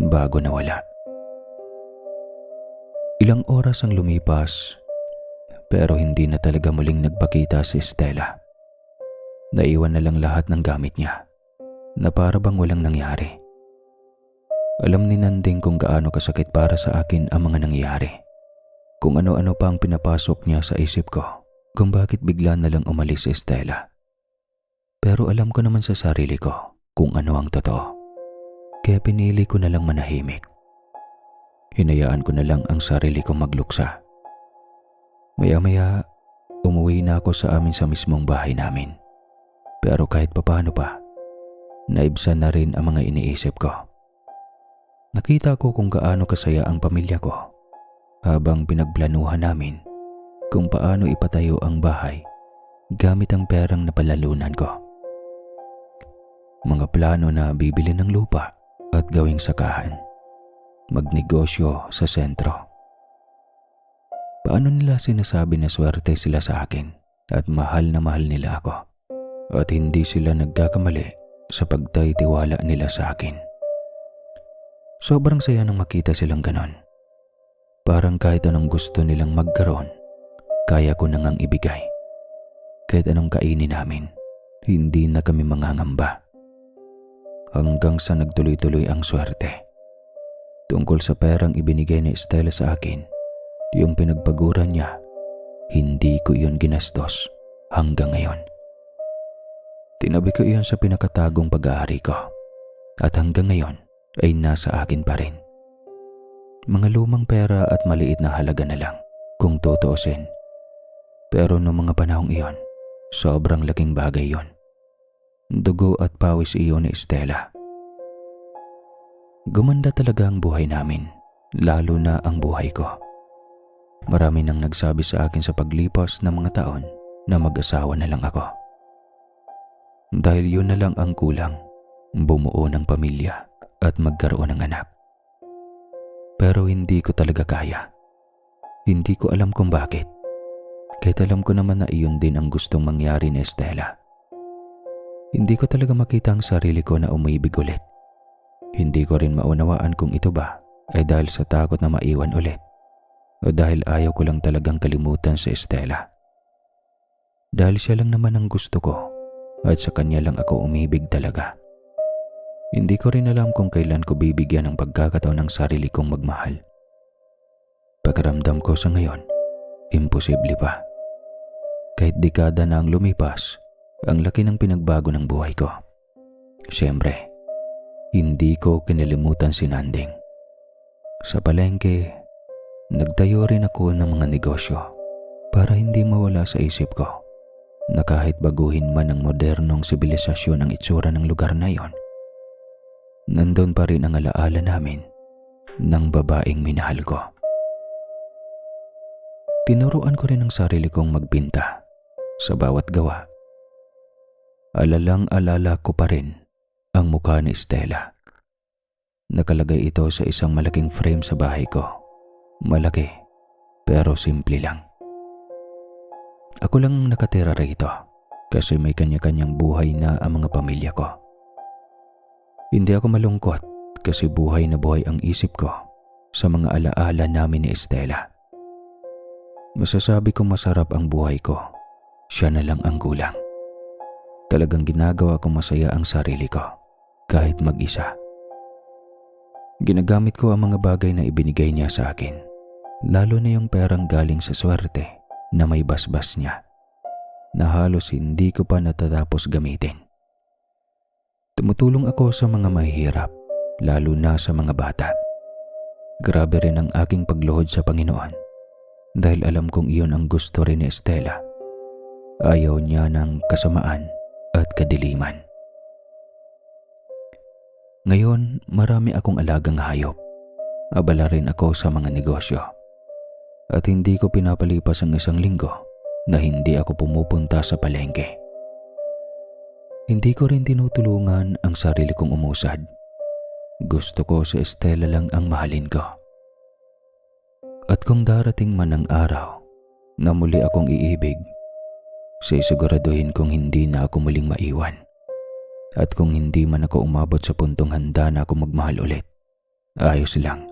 bago nawala? Ilang oras ang lumipas, pero hindi na talaga muling nagpakita si Estela. Naiwan na lang lahat ng gamit niya na para bang walang nangyari. Alam ni Nanding kung gaano kasakit para sa akin ang mga nangyari. Kung ano-ano pa ang pinapasok niya sa isip ko kung bakit bigla na lang umalis si Estela. Pero alam ko naman sa sarili ko kung ano ang totoo. Kaya pinili ko na lang manahimik. Hinayaan ko na lang ang sarili kong magluksa. Maya-maya, umuwi na ako sa amin sa mismong bahay namin. Pero kahit papaano pa, naibsan na rin ang mga iniisip ko. Nakita ko kung gaano kasaya ang pamilya ko habang pinagplanuhan namin kung paano ipatayo ang bahay gamit ang perang napalalunan ko. Mga plano na bibili ng lupa at gawing sakahan. Magnegosyo sa sentro. Paano nila sinasabi na swerte sila sa akin at mahal na mahal nila ako. At hindi sila nagkakamali sa pagtitiwala nila sa akin. Sobrang saya nang makita silang ganon. Parang kahit anong gusto nilang magkaroon, kaya ko nang ibigay. Kahit anong kainin namin, hindi na kami mangangamba. Hanggang sa nagtuloy-tuloy ang swerte. Tungkol sa perang ibinigay ni Estela sa akin, yung pinagpaguran niya, hindi ko iyon ginastos hanggang ngayon. Tinabi ko iyon sa pinakatagong pag-aari ko at hanggang ngayon ay nasa akin pa rin. Mga lumang pera at maliit na halaga na lang kung tutuusin. Pero noong mga panahong iyon, sobrang laking bagay iyon. Dugo at pawis iyon ni Estela. Gumanda talaga ang buhay namin, lalo na ang buhay ko. Marami nang nagsabi sa akin sa paglipas ng mga taon na mag-asawa na lang ako. Dahil yun na lang ang kulang, bumuo ng pamilya at magkaroon ng anak. Pero hindi ko talaga kaya. Hindi ko alam kung bakit. Kahit alam ko naman na iyon din ang gustong mangyari ni Estela. Hindi ko talaga makita ang sarili ko na umibig ulit. Hindi ko rin maunawaan kung ito ba ay dahil sa takot na maiwan ulit o dahil ayaw ko lang talagang kalimutan si Estela. Dahil siya lang naman ang gusto ko at sa kanya lang ako umibig talaga. Hindi ko rin alam kung kailan ko bibigyan ng pagkakataon ng sarili kong magmahal. Pakiramdam ko sa ngayon, imposible pa. Kahit dekada na ang lumipas, ang laki ng pinagbago ng buhay ko. Siyempre, hindi ko kinalimutan si Nanding. Sa palengke, nagtayo rin ako ng mga negosyo para hindi mawala sa isip ko na kahit baguhin man ang modernong sibilisasyon ang itsura ng lugar na iyon, nandun pa rin ang alaala namin ng babaeng minahal ko. Tinuruan ko rin ang sarili kong magpinta sa bawat gawa. Alalang-alala ko pa rin ang mukha ni Estela. Nakalagay ito sa isang malaking frame sa bahay ko. Malaki, pero simple lang. Ako lang ang nakatira rito kasi may kanya-kanyang buhay na ang mga pamilya ko. Hindi ako malungkot kasi buhay na buhay ang isip ko sa mga alaala namin ni Estela. Masasabi kong masarap ang buhay ko. Siya na lang ang kulang. Talagang ginagawa kong masaya ang sarili ko kahit mag-isa. Ginagamit ko ang mga bagay na ibinigay niya sa akin, lalo na yung perang galing sa swerte na may basbas niya, na halos hindi ko pa natatapos gamitin. Tumutulong ako sa mga mahihirap, lalo na sa mga bata. Grabe rin ang aking pagluhod sa Panginoon dahil alam kong iyon ang gusto rin ni Estela. Ayaw niya ng kasamaan at kadiliman. Ngayon, marami akong alagang hayop. Abala rin ako sa mga negosyo. At hindi ko pinapalipas ang isang linggo na hindi ako pumupunta sa palengke. Hindi ko rin tinutulungan ang sarili kong umusad. Gusto ko si Estela lang ang mahalin ko. At kung darating man ang araw na muli akong iibig, sisiguraduhin kong hindi na ako muling maiwan. At kung hindi man ako umabot sa puntong handa na ako magmahal ulit, ayos lang.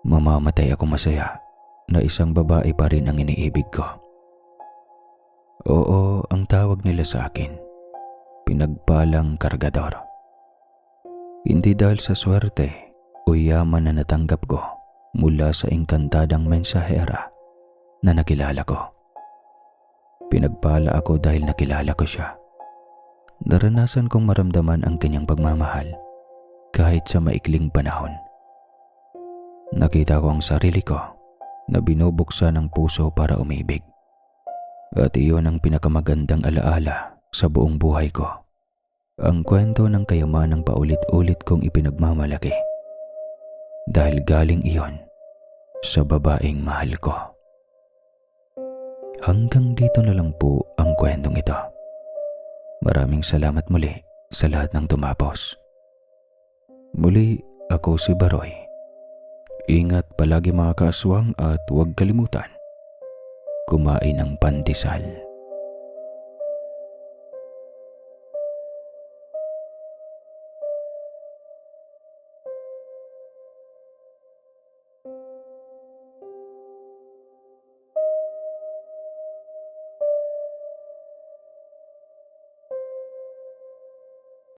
Mamamatay ako masaya na isang babae pa rin ang iniibig ko. Oo, ang tawag nila sa akin, pinagpalang kargador. Hindi dahil sa swerte o yaman na natanggap ko mula sa engkantadang mensahera na nakilala ko. Pinagpala ako dahil nakilala ko siya. Naranasan kong maramdaman ang kanyang pagmamahal kahit sa maikling panahon. Nakita ko ang sarili ko na binubuksan ang puso para umibig. At iyon ang pinakamagandang alaala sa buong buhay ko. Ang kwento ng kayamanang paulit-ulit kong ipinagmamalaki. Dahil galing iyon sa babaeng mahal ko. Hanggang dito na lang po ang kwentong ito. Maraming salamat muli sa lahat ng tumapos. Muli, ako si Baroy. Ingat palagi mga kaaswang at huwag kalimutan. kumain ng pandesal.